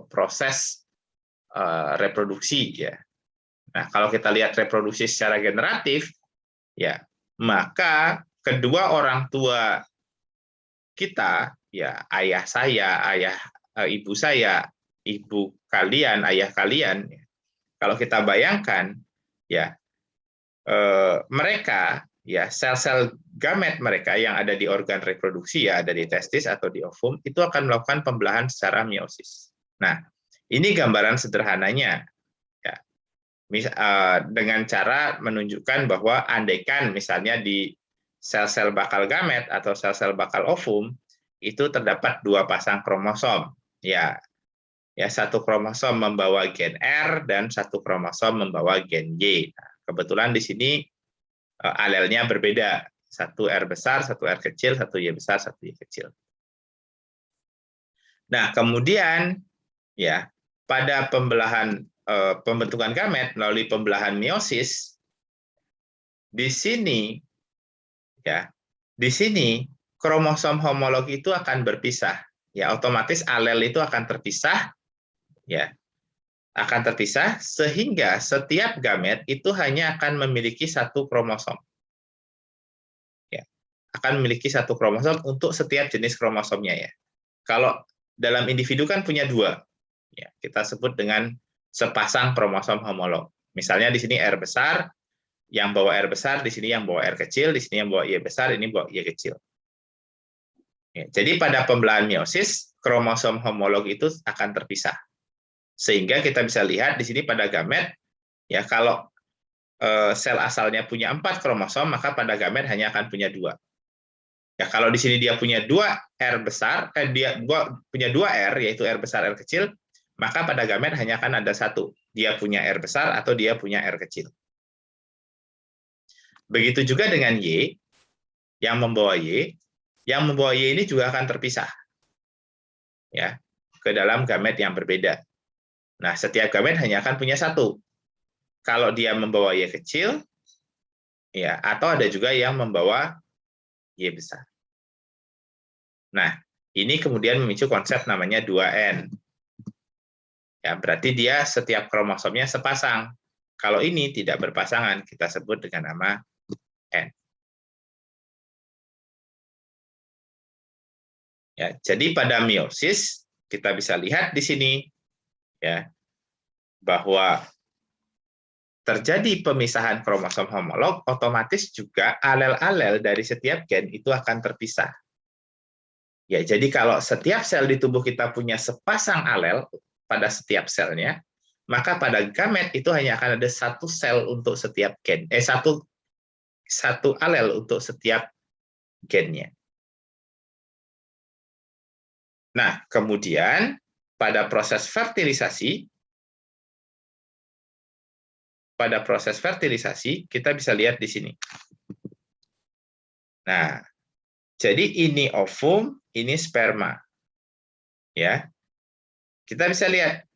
proses reproduksi, ya. Nah, kalau kita lihat reproduksi secara generatif, ya, maka kedua orang tua kita, ya ayah saya, ibu saya, ibu kalian, ayah kalian, kalau kita bayangkan, ya mereka, ya sel-sel gamet mereka yang ada di organ reproduksi, ya ada di testis atau di ovum, itu akan melakukan pembelahan secara meiosis. Nah, ini gambaran sederhananya, ya, dengan cara menunjukkan bahwa andaikan misalnya di sel-sel bakal gamet atau sel-sel bakal ovum itu terdapat 2 pasang kromosom, ya satu kromosom membawa gen R dan satu kromosom membawa gen Y. Nah, kebetulan di sini alelnya berbeda, satu R besar, satu R kecil, satu Y besar, satu Y kecil. Nah, kemudian ya pada pembelahan pembentukan gamet melalui pembelahan meiosis, di sini kromosom homolog itu akan berpisah. Ya, otomatis alel itu akan terpisah Ya, akan terpisah sehingga setiap gamet itu hanya akan memiliki satu kromosom. Ya, akan memiliki satu kromosom untuk setiap jenis kromosomnya ya. Kalau dalam individu kan punya dua, ya, kita sebut dengan sepasang kromosom homolog. Misalnya di sini R besar, yang bawa R besar, di sini yang bawa R kecil, di sini yang bawa Y besar, ini bawa Y kecil. Ya, jadi pada pembelahan meiosis, kromosom homolog itu akan terpisah. Sehingga kita bisa lihat di sini pada gamet, ya kalau sel asalnya punya 4 kromosom, maka pada gamet hanya akan punya 2. Ya kalau di sini dia punya 2 R besar, dia punya 2 R, yaitu R besar, R kecil, maka pada gamet hanya akan ada 1. Dia punya R besar atau dia punya R kecil. Begitu juga dengan Y, yang membawa Y ini juga akan terpisah. Ya, ke dalam gamet yang berbeda. Nah, setiap gamet hanya akan punya 1. Kalau dia membawa Y kecil, ya, atau ada juga yang membawa Y besar. Nah, ini kemudian memicu konsep namanya 2N. Ya, berarti dia setiap kromosomnya sepasang. Kalau ini tidak berpasangan, kita sebut dengan nama N. Ya, jadi pada meiosis kita bisa lihat di sini ya bahwa terjadi pemisahan kromosom homolog, otomatis juga alel-alel dari setiap gen itu akan terpisah. Ya, jadi kalau setiap sel di tubuh kita punya sepasang alel pada setiap selnya, maka pada gamet itu hanya akan ada satu sel untuk setiap gen, satu alel untuk setiap gennya. Nah, kemudian pada proses fertilisasi kita bisa lihat di sini. Nah, jadi ini ovum, ini sperma. Ya. Kita bisa lihat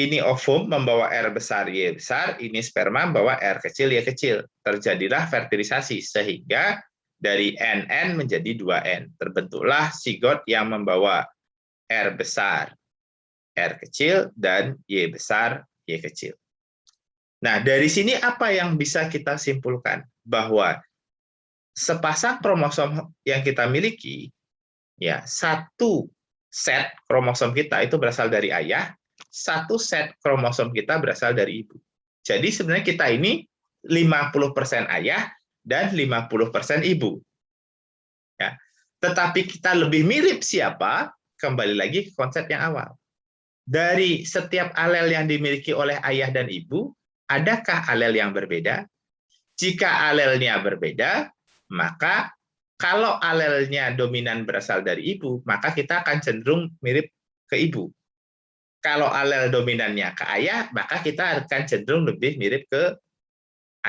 ini ovum membawa R besar, Y besar, ini sperma membawa R kecil, Y kecil. Terjadilah fertilisasi sehingga dari NN menjadi 2N. Terbentuklah sigot yang membawa R besar, R kecil, dan Y besar, Y kecil. Nah, dari sini apa yang bisa kita simpulkan? Bahwa sepasang kromosom yang kita miliki, ya, satu set kromosom kita itu berasal dari ayah, satu set kromosom kita berasal dari ibu. Jadi sebenarnya kita ini 50% ayah dan 50% ibu. Ya. Tetapi kita lebih mirip siapa? Kembali lagi ke konsep yang awal. Dari setiap alel yang dimiliki oleh ayah dan ibu, adakah alel yang berbeda? Jika alelnya berbeda, maka kalau alelnya dominan berasal dari ibu, maka kita akan cenderung mirip ke ibu. Kalau alel dominannya ke ayah, maka kita akan cenderung lebih mirip ke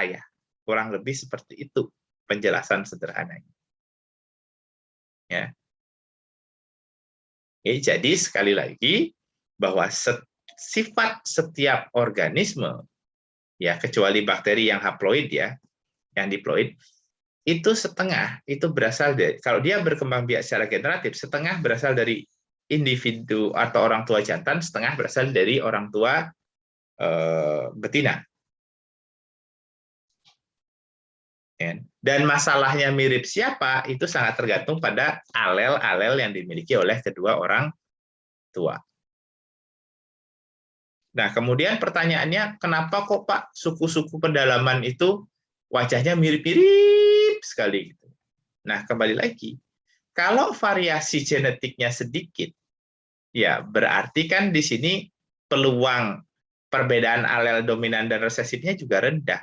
ayah. Kurang lebih seperti itu penjelasan sederhananya. Ya. Jadi sekali lagi bahwa sifat setiap organisme, ya kecuali bakteri yang haploid ya, yang diploid, itu setengah itu berasal dari, kalau dia berkembang biak secara generatif, setengah berasal dari individu atau orang tua jantan, setengah berasal dari orang tua betina. Dan masalahnya mirip siapa itu sangat tergantung pada alel-alel yang dimiliki oleh kedua orang tua. Nah, kemudian pertanyaannya, kenapa kok Pak suku-suku pedalaman itu wajahnya mirip-mirip sekali? Nah, kembali lagi, kalau variasi genetiknya sedikit, ya berarti kan di sini peluang perbedaan alel dominan dan resesifnya juga rendah.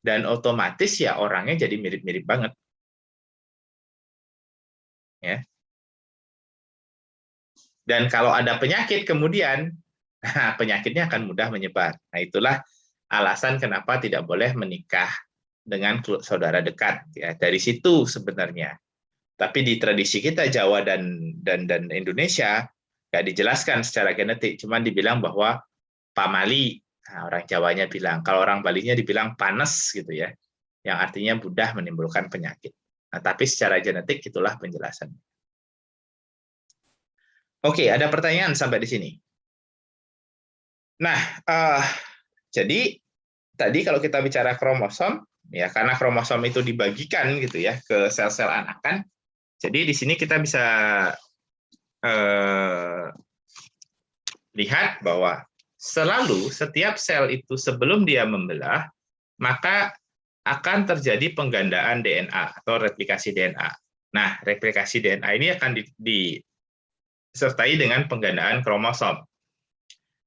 Dan otomatis ya orangnya jadi mirip-mirip banget. Ya. Dan kalau ada penyakit kemudian, nah, penyakitnya akan mudah menyebar. Nah, itulah alasan kenapa tidak boleh menikah dengan saudara dekat. Ya, dari situ sebenarnya. Tapi di tradisi kita Jawa dan Indonesia nggak dijelaskan secara genetik, cuman dibilang bahwa pamali, nah, orang Jawanya bilang, kalau orang Balinya dibilang panas gitu ya, yang artinya mudah menimbulkan penyakit. Nah, tapi secara genetik itulah penjelasannya. Oke, ada pertanyaan sampai di sini? Nah, jadi tadi kalau kita bicara kromosom, ya karena kromosom itu dibagikan gitu ya ke sel-sel anakan. Jadi di sini kita bisa lihat bahwa selalu setiap sel itu sebelum dia membelah, maka akan terjadi penggandaan DNA atau replikasi DNA. Nah, replikasi DNA ini akan disertai dengan penggandaan kromosom.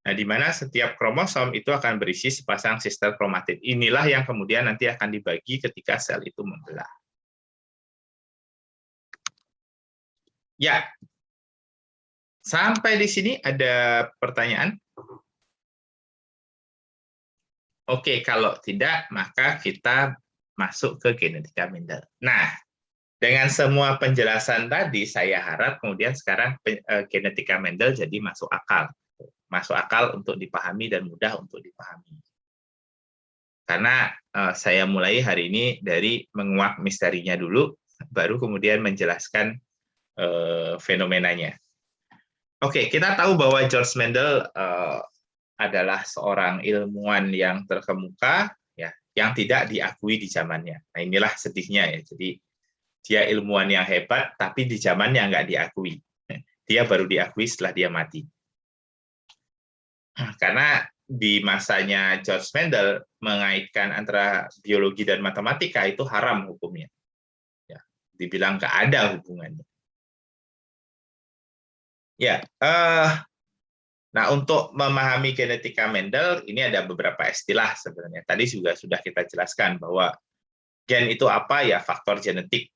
Nah, di mana setiap kromosom itu akan berisi sepasang sister kromatid. Inilah yang kemudian nanti akan dibagi ketika sel itu membelah. Ya, sampai di sini ada pertanyaan? Oke, kalau tidak, maka kita masuk ke genetika Mendel. Nah, dengan semua penjelasan tadi, saya harap kemudian sekarang genetika Mendel jadi masuk akal. Masuk akal untuk dipahami dan mudah untuk dipahami. Karena saya mulai hari ini dari menguak misterinya dulu, baru kemudian menjelaskan fenomenanya. Oke, kita tahu bahwa George Mendel adalah seorang ilmuwan yang terkemuka, ya, yang tidak diakui di zamannya. Nah, inilah sedihnya ya. Jadi dia ilmuwan yang hebat, tapi di zamannya nggak diakui. Dia baru diakui setelah dia mati. Karena di masanya George Mendel mengaitkan antara biologi dan matematika itu haram hukumnya. Ya, dibilang nggak ada hubungannya. Ya, nah untuk memahami genetika Mendel ini ada beberapa istilah sebenarnya. Tadi juga sudah kita jelaskan bahwa gen itu apa ya, faktor genetik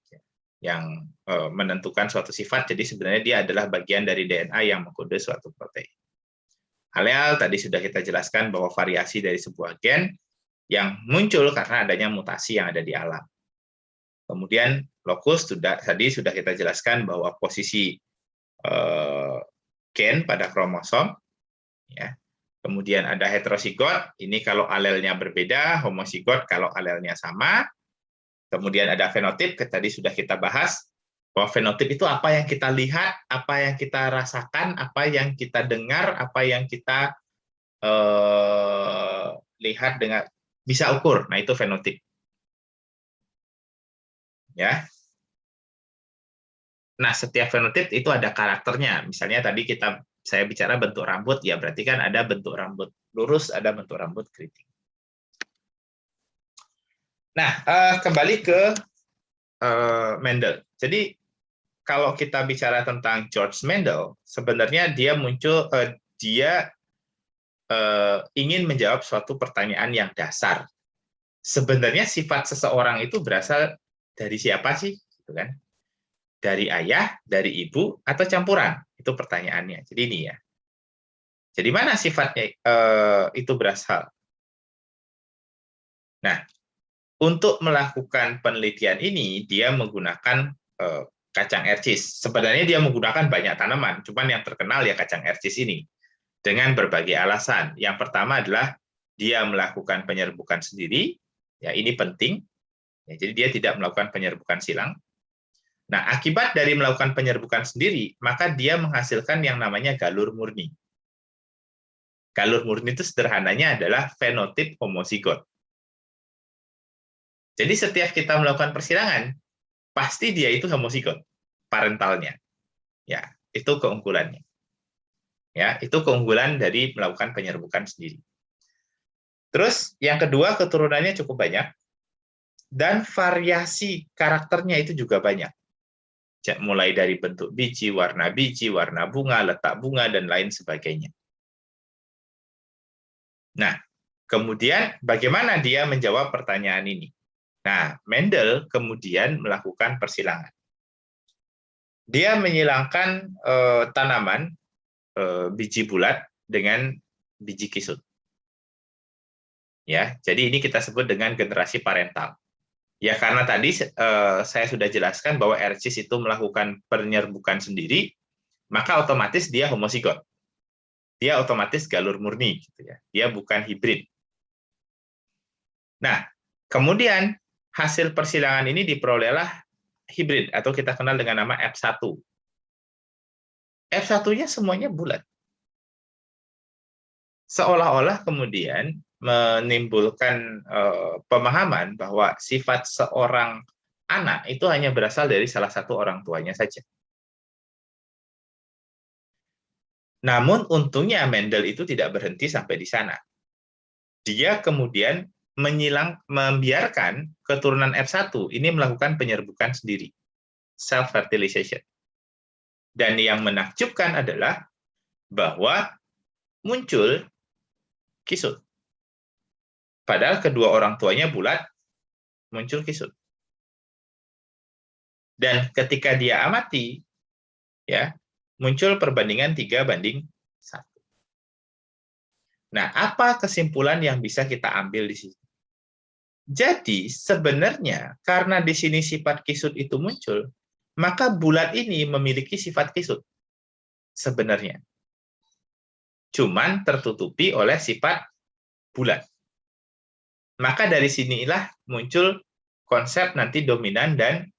yang menentukan suatu sifat. Jadi sebenarnya dia adalah bagian dari DNA yang mengkode suatu protein. Halal tadi sudah kita jelaskan bahwa variasi dari sebuah gen yang muncul karena adanya mutasi yang ada di alam. Kemudian lokus tadi sudah kita jelaskan bahwa posisi gen pada kromosom, ya. Kemudian ada heterozigot, ini kalau alelnya berbeda, homozigot kalau alelnya sama. Kemudian ada fenotip, tadi sudah kita bahas bahwa fenotip itu apa yang kita lihat, apa yang kita rasakan, apa yang kita dengar, apa yang kita lihat dengan bisa ukur. Nah, itu fenotip. Ya. Nah, setiap fenotip itu ada karakternya. Misalnya tadi saya bicara bentuk rambut, ya berarti kan ada bentuk rambut lurus, ada bentuk rambut keriting. Nah, kembali ke Mendel. Jadi kalau kita bicara tentang George Mendel, sebenarnya dia muncul, dia ingin menjawab suatu pertanyaan yang dasar. Sebenarnya sifat seseorang itu berasal dari siapa sih? Gitu kan? Dari ayah, dari ibu, atau campuran? Itu pertanyaannya. Jadi ini ya. Jadi mana sifatnya itu berasal? Nah, untuk melakukan penelitian ini, dia menggunakan kacang ercis. Sebenarnya dia menggunakan banyak tanaman, cuman yang terkenal ya kacang ercis ini. Dengan berbagai alasan. Yang pertama adalah dia melakukan penyerbukan sendiri, ya ini penting. Ya, jadi dia tidak melakukan penyerbukan silang. Nah, akibat dari melakukan penyerbukan sendiri, maka dia menghasilkan yang namanya galur murni. Galur murni itu sederhananya adalah fenotip homozigot. Jadi setiap kita melakukan persilangan, pasti dia itu homozigot parentalnya. Ya, itu keunggulannya. Ya, itu keunggulan dari melakukan penyerbukan sendiri. Terus yang kedua, keturunannya cukup banyak dan variasi karakternya itu juga banyak. Mulai dari bentuk biji, warna bunga, letak bunga dan lain sebagainya. Nah, kemudian bagaimana dia menjawab pertanyaan ini? Nah, Mendel kemudian melakukan persilangan. Dia menyilangkan tanaman biji bulat dengan biji kisut. Ya, jadi ini kita sebut dengan generasi parental. Ya, karena tadi saya sudah jelaskan bahwa ercis itu melakukan penyerbukan sendiri, maka otomatis dia homozigot. Dia otomatis galur murni, gitu ya. Dia bukan hibrid. Nah, kemudian hasil persilangan ini diperolehlah hibrid atau kita kenal dengan nama F1. F1-nya semuanya bulat. seolah-olah kemudian menimbulkan pemahaman bahwa sifat seorang anak itu hanya berasal dari salah satu orang tuanya saja. Namun untungnya Mendel itu tidak berhenti sampai di sana. Dia kemudian membiarkan keturunan F1 ini melakukan penyerbukan sendiri, self-fertilization. Dan yang menakjubkan adalah bahwa muncul kisut. Padahal kedua orang tuanya bulat, muncul kisut. Dan ketika dia amati, ya, muncul perbandingan 3:1. Nah, apa kesimpulan yang bisa kita ambil di sini? Jadi, sebenarnya karena di sini sifat kisut itu muncul, maka bulat ini memiliki sifat kisut. Sebenarnya. Cuman tertutupi oleh sifat bulat. Maka dari sinilah muncul konsep nanti dominan dan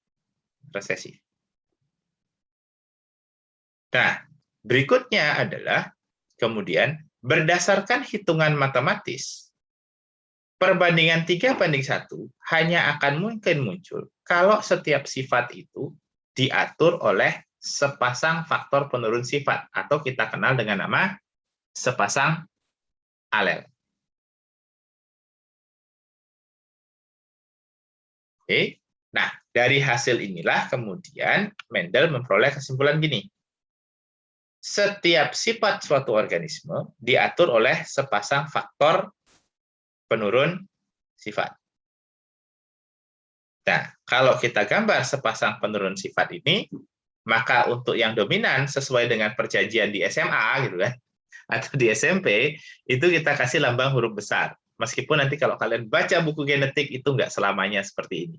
resesif. Nah, berikutnya adalah kemudian berdasarkan hitungan matematis, perbandingan 3:1 hanya akan mungkin muncul kalau setiap sifat itu diatur oleh sepasang faktor penurun sifat, atau kita kenal dengan nama sepasang alel. Oke. Nah, dari hasil inilah kemudian Mendel memperoleh kesimpulan gini. Setiap sifat suatu organisme diatur oleh sepasang faktor penurun sifat. Nah, kalau kita gambar sepasang penurun sifat ini, maka untuk yang dominan sesuai dengan perjanjian di SMA gitu kan, atau di SMP, itu kita kasih lambang huruf besar. Meskipun nanti kalau kalian baca buku genetik itu nggak selamanya seperti ini.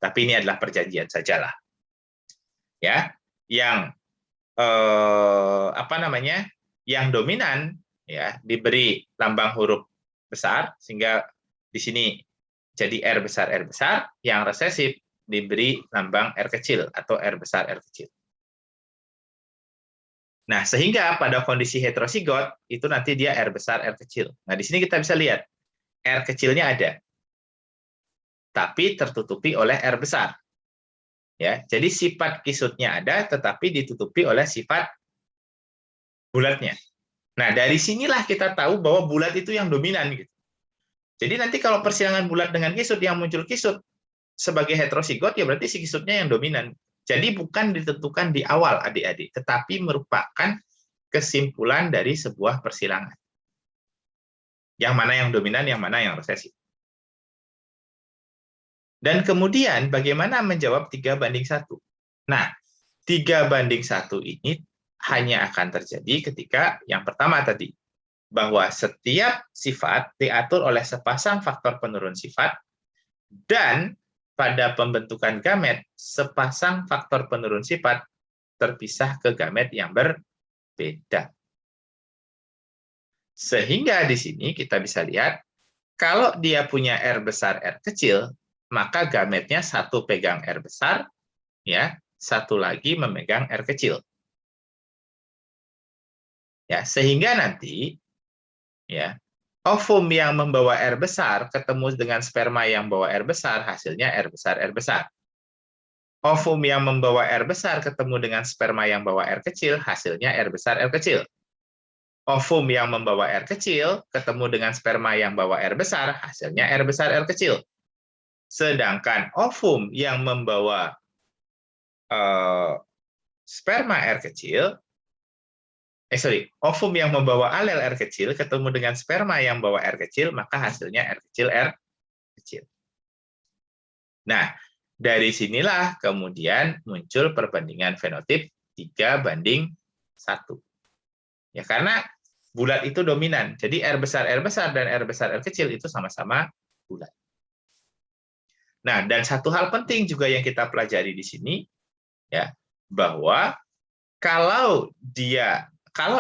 Tapi ini adalah perjanjian sajalah. Ya, yang yang dominan ya diberi lambang huruf besar sehingga di sini jadi R besar, yang resesif diberi lambang R kecil atau R besar, R kecil. Nah, sehingga pada kondisi heterozigot itu nanti dia R besar, R kecil. Nah, di sini kita bisa lihat R kecilnya ada, tapi tertutupi oleh R besar. Ya, jadi sifat kisutnya ada, tetapi ditutupi oleh sifat bulatnya. Nah, dari sinilah kita tahu bahwa bulat itu yang dominan. Gitu. Jadi nanti kalau persilangan bulat dengan kisut, yang muncul kisut sebagai heterozigot, ya berarti si kisutnya yang dominan. Jadi bukan ditentukan di awal adik-adik, tetapi merupakan kesimpulan dari sebuah persilangan. Yang mana yang dominan, yang mana yang resesif. Dan kemudian bagaimana menjawab 3:1? Nah, 3:1 ini hanya akan terjadi ketika yang pertama tadi, bahwa setiap sifat diatur oleh sepasang faktor penurun sifat, dan pada pembentukan gamet, sepasang faktor penurun sifat terpisah ke gamet yang berbeda. Sehingga di sini kita bisa lihat, kalau dia punya R besar, R kecil, maka gametnya satu pegang R besar, ya, satu lagi memegang R kecil. Ya, sehingga nanti, ya, ovum yang membawa R besar ketemu dengan sperma yang membawa R besar, hasilnya R besar, R besar. Ovum yang membawa R besar ketemu dengan sperma yang membawa R kecil, hasilnya R besar, R kecil. Ovum yang membawa R kecil ketemu dengan sperma yang membawa R besar, hasilnya R besar, R kecil. Sedangkan ovum yang membawa sperma R kecil, ovum yang membawa alel R kecil ketemu dengan sperma yang membawa R kecil, maka hasilnya R kecil, R kecil. Nah, dari sinilah kemudian muncul perbandingan fenotip 3:1. Ya, karena bulat itu dominan. Jadi R besar dan R besar R kecil itu sama-sama bulat. Nah, dan satu hal penting juga yang kita pelajari di sini, ya, bahwa kalau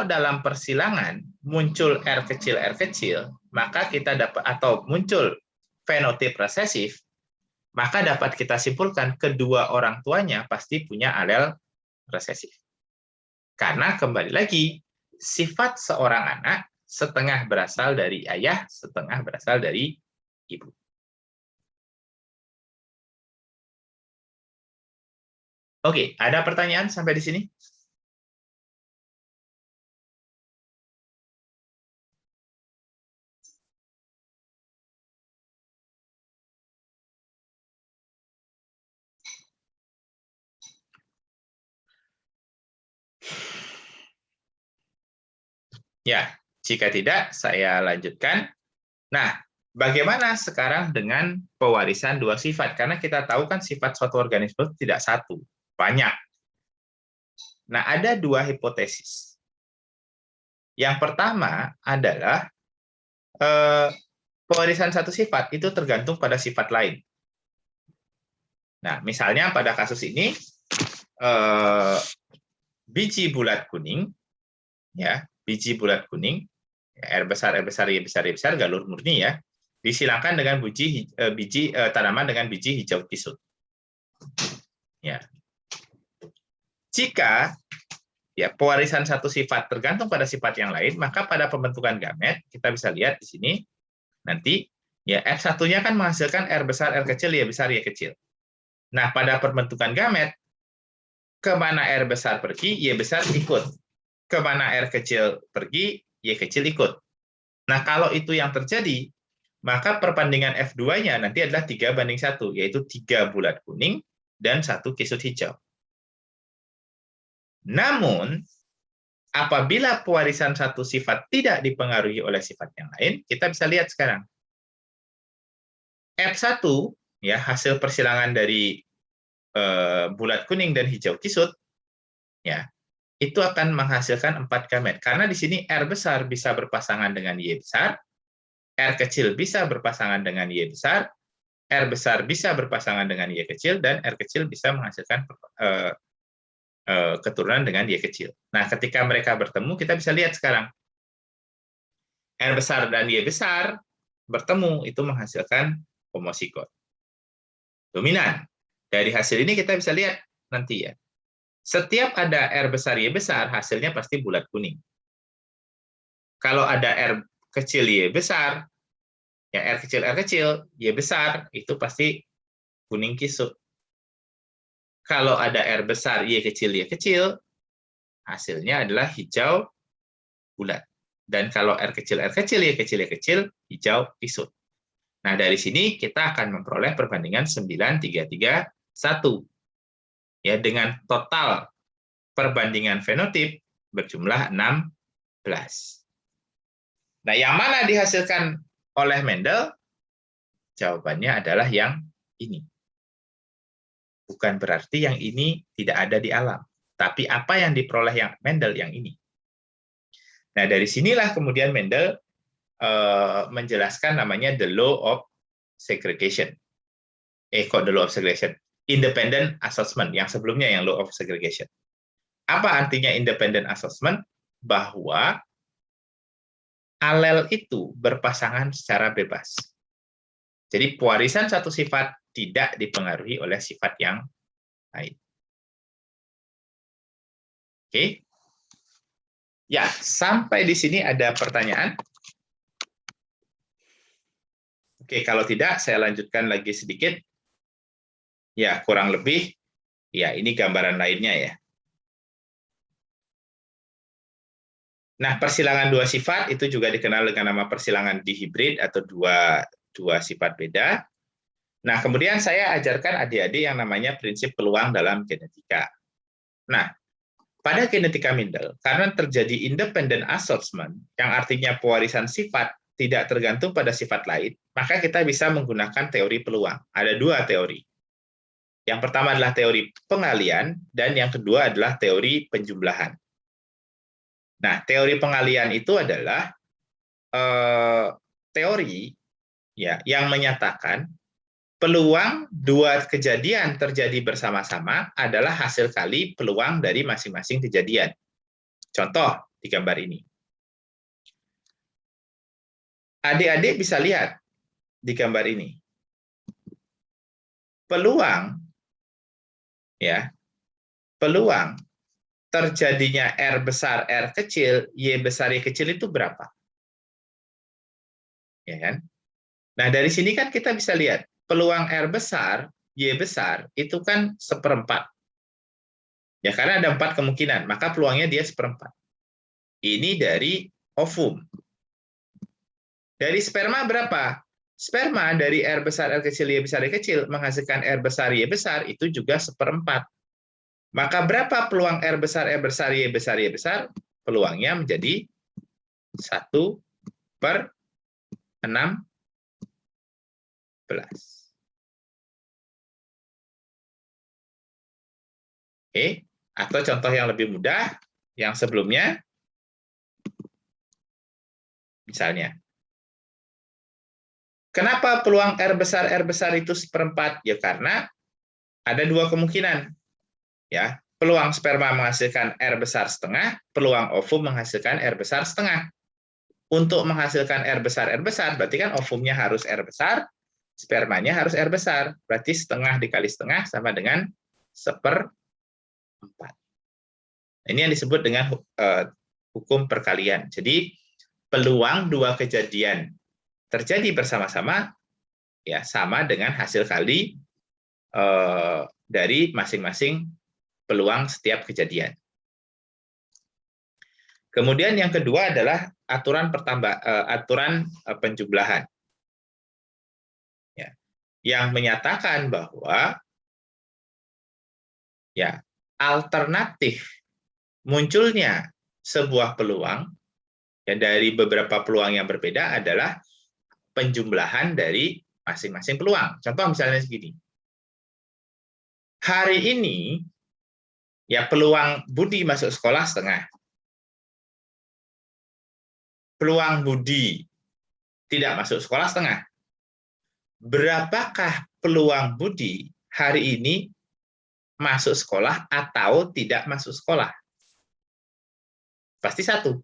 dalam persilangan muncul R kecil, maka kita dapat, atau muncul fenotip resesif, maka dapat kita simpulkan kedua orang tuanya pasti punya alel resesif. Karena kembali lagi, sifat seorang anak setengah berasal dari ayah, setengah berasal dari ibu. Oke, ada pertanyaan sampai di sini? Ya, jika tidak, saya lanjutkan. Nah, bagaimana sekarang dengan pewarisan dua sifat? Karena kita tahu kan sifat suatu organisme tidak satu, banyak. Nah, ada dua hipotesis. Yang pertama adalah pewarisan satu sifat itu tergantung pada sifat lain. Nah, misalnya pada kasus ini, biji bulat kuning, ya, biji bulat kuning, R besar, Y besar, Y besar, galur murni ya, disilakan dengan biji tanaman dengan biji hijau kisut. Ya. Jika ya pewarisan satu sifat tergantung pada sifat yang lain, maka pada pembentukan gamet kita bisa lihat di sini nanti ya F1-nya kan menghasilkan R besar, R kecil, Y besar, Y kecil. Nah, pada pembentukan gamet kemana R besar pergi, Y besar ikut. Kemana R kecil pergi, Y kecil ikut. Nah, kalau itu yang terjadi, maka perbandingan F2-nya nanti adalah 3:1, yaitu 3 bulat kuning dan 1 kisut hijau. Namun, apabila pewarisan satu sifat tidak dipengaruhi oleh sifat yang lain, kita bisa lihat sekarang. F1, ya, hasil persilangan dari bulat kuning dan hijau kisut, ya, itu akan menghasilkan 4 gamet. Karena di sini R besar bisa berpasangan dengan Y besar, R kecil bisa berpasangan dengan Y besar, R besar bisa berpasangan dengan Y kecil, dan R kecil bisa menghasilkan keturunan dengan Y kecil. Nah, ketika mereka bertemu, kita bisa lihat sekarang. R besar dan Y besar bertemu, itu menghasilkan homozigot dominan. Dari hasil ini kita bisa lihat nanti ya. Setiap ada R besar, Y besar, hasilnya pasti bulat kuning. Kalau ada R kecil, Y besar, ya R kecil, Y besar, itu pasti kuning kisut. Kalau ada R besar, Y kecil, hasilnya adalah hijau bulat. Dan kalau R kecil, Y kecil, hijau kisut. Nah, dari sini kita akan memperoleh perbandingan 9:3:1. Ya, dengan total perbandingan fenotip berjumlah 16. Nah, yang mana dihasilkan oleh Mendel? Jawabannya adalah yang ini. Bukan berarti yang ini tidak ada di alam, tapi apa yang diperoleh yang Mendel yang ini. Nah, dari sinilah kemudian Mendel menjelaskan namanya the law of segregation. Kok the law of segregation? Independent assessment, yang sebelumnya yang law of segregation. Apa artinya independent assessment? Bahwa alel itu berpasangan secara bebas. Jadi pewarisan satu sifat tidak dipengaruhi oleh sifat yang lain. Oke. Ya, sampai di sini ada pertanyaan? Oke, kalau tidak saya lanjutkan lagi sedikit. Ya, kurang lebih ya ini gambaran lainnya ya. Nah, persilangan dua sifat itu juga dikenal dengan nama persilangan dihibrid atau dua sifat beda. Nah, kemudian saya ajarkan adik-adik yang namanya prinsip peluang dalam genetika. Nah, pada genetika Mendel, karena terjadi independent assessment, yang artinya pewarisan sifat tidak tergantung pada sifat lain, maka kita bisa menggunakan teori peluang. Ada dua teori. Yang pertama adalah teori pengalian, dan yang kedua adalah teori penjumlahan. Nah, teori pengalian itu adalah teori ya yang menyatakan peluang dua kejadian terjadi bersama-sama adalah hasil kali peluang dari masing-masing kejadian. Contoh di gambar ini. Adik-adik bisa lihat di gambar ini. Peluang terjadinya R besar, R kecil, Y besar, Y kecil itu berapa? Ya kan? Nah, dari sini kan kita bisa lihat peluang R besar, Y besar itu kan 1/4. Ya, karena ada 4 kemungkinan, maka peluangnya dia 1/4. Ini dari ovum. Dari sperma berapa? Sperma dari R besar, R kecil, Y besar, Y kecil menghasilkan R besar, Y besar itu juga 1/4. Maka berapa peluang R besar, Y besar, Y besar, Y besar? Peluangnya menjadi 1/16. Oke, atau contoh yang lebih mudah, yang sebelumnya, misalnya, kenapa peluang R besar itu 1/4? Ya karena ada 2 kemungkinan. Ya, peluang sperma menghasilkan R besar setengah, peluang ovum menghasilkan R besar setengah. Untuk menghasilkan R besar, berarti kan ovumnya harus R besar, spermanya harus R besar. Berarti setengah dikali setengah sama dengan 1/4. Ini yang disebut dengan hukum perkalian. Jadi peluang 2 kejadian terjadi bersama-sama ya sama dengan hasil kali dari masing-masing peluang setiap kejadian. Kemudian yang kedua adalah aturan penjumlahan. Ya, yang menyatakan bahwa ya alternatif munculnya sebuah peluang ya dari beberapa peluang yang berbeda adalah penjumlahan dari masing-masing peluang. Contoh misalnya segini. Hari ini ya peluang Budi masuk sekolah setengah. Peluang Budi tidak masuk sekolah setengah. Berapakah peluang Budi hari ini masuk sekolah atau tidak masuk sekolah? Pasti 1.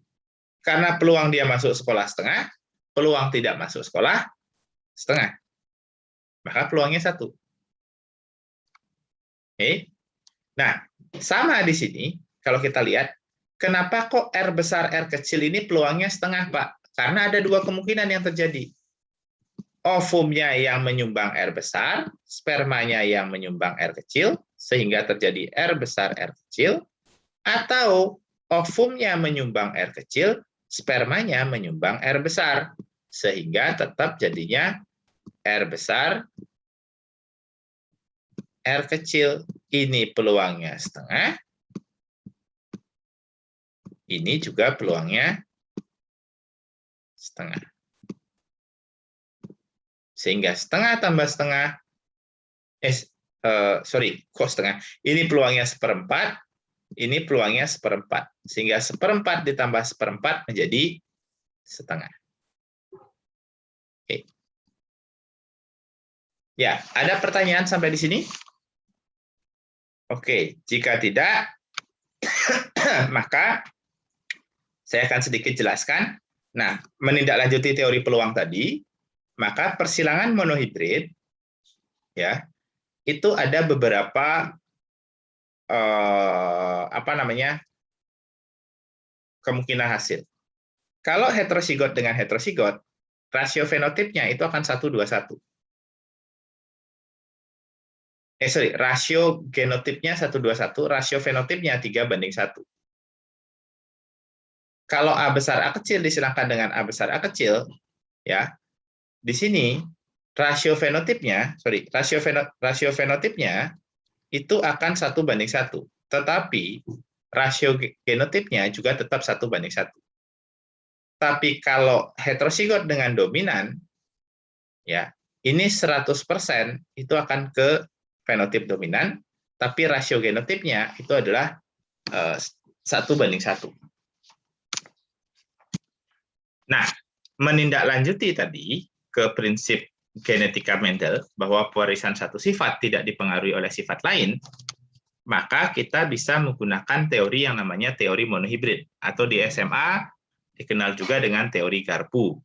Karena peluang dia masuk sekolah setengah, peluang tidak masuk sekolah setengah. Maka peluangnya 1. Oke. Nah, sama di sini, kalau kita lihat, kenapa kok R besar, R kecil ini peluangnya setengah, Pak? Karena ada 2 kemungkinan yang terjadi. Ovumnya yang menyumbang R besar, spermanya yang menyumbang R kecil, sehingga terjadi R besar, R kecil, atau ovumnya menyumbang R kecil, spermanya menyumbang R besar, sehingga tetap jadinya R besar, R kecil. Ini peluangnya setengah, ini juga peluangnya setengah. Sehingga setengah tambah setengah, kok setengah? Ini peluangnya 1/4, ini peluangnya 1/4. Sehingga 1/4 ditambah 1/4 menjadi setengah. Oke. Ya, ada pertanyaan sampai di sini? Oke, jika tidak, maka saya akan sedikit jelaskan. Nah, menindaklanjuti teori peluang tadi, maka persilangan monohibrid ya itu ada beberapa kemungkinan hasil. Kalau heterozigot dengan heterozigot, rasio fenotipnya itu akan 1:21. Rasio genotipnya 1:21, rasio fenotipnya 3:1. Kalau A besar A kecil disilangkan dengan A besar A kecil, ya di sini rasio fenotipnya itu akan 1:1, tetapi rasio genotipnya juga tetap 1:1. Tapi kalau heterozigot dengan dominan, ya ini 100% itu akan ke fenotip dominan, tapi rasio genotipnya itu adalah 1:1. Nah, menindaklanjuti tadi ke prinsip genetika Mendel bahwa pewarisan satu sifat tidak dipengaruhi oleh sifat lain, maka kita bisa menggunakan teori yang namanya teori monohibrid, atau di SMA dikenal juga dengan teori Garpu.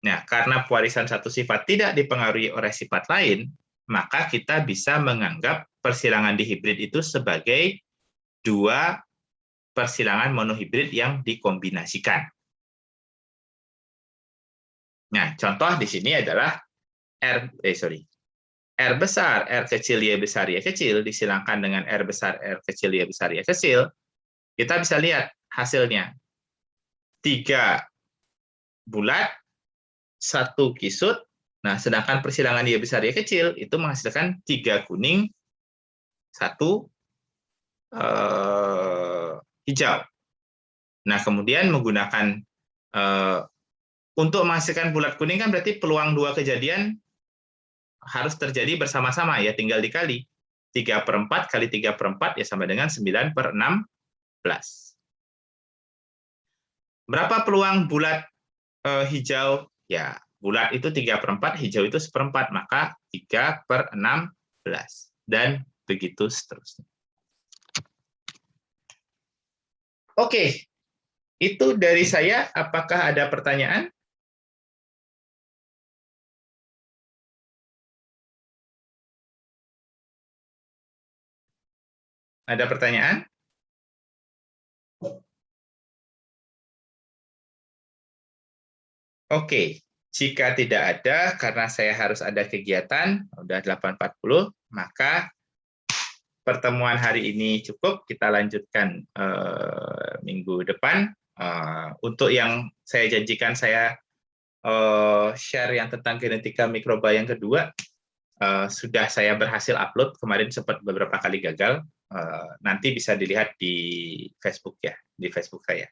Nah, karena pewarisan satu sifat tidak dipengaruhi oleh sifat lain, maka kita bisa menganggap persilangan dihibrid itu sebagai 2 persilangan monohibrid yang dikombinasikan. Nah, contoh di sini adalah R besar, R kecil, Y besar, Y kecil, disilangkan dengan R besar, R kecil, Y besar, Y kecil, kita bisa lihat hasilnya. 3 bulat, 1 kisut, nah sedangkan persilangan Y besar, Y kecil, itu menghasilkan 3 kuning, 1 hijau. Nah, kemudian menggunakan, untuk menghasilkan bulat kuning kan berarti peluang 2 kejadian harus terjadi bersama-sama, ya tinggal dikali. 3/4 kali 3/4 ya sama dengan 9/16. Berapa peluang bulat hijau? Ya, bulat itu 3/4, hijau itu 1/4, maka 3/16. Dan begitu seterusnya. Oke, itu dari saya. Apakah ada pertanyaan? Ada pertanyaan? Oke, jika tidak ada, karena saya harus ada kegiatan, udah 8.40, maka pertemuan hari ini cukup, kita lanjutkan minggu depan. Untuk yang saya janjikan, saya share yang tentang genetika mikroba yang kedua, sudah saya berhasil upload, kemarin sempat beberapa kali gagal, nanti bisa dilihat di Facebook ya, di Facebook saya.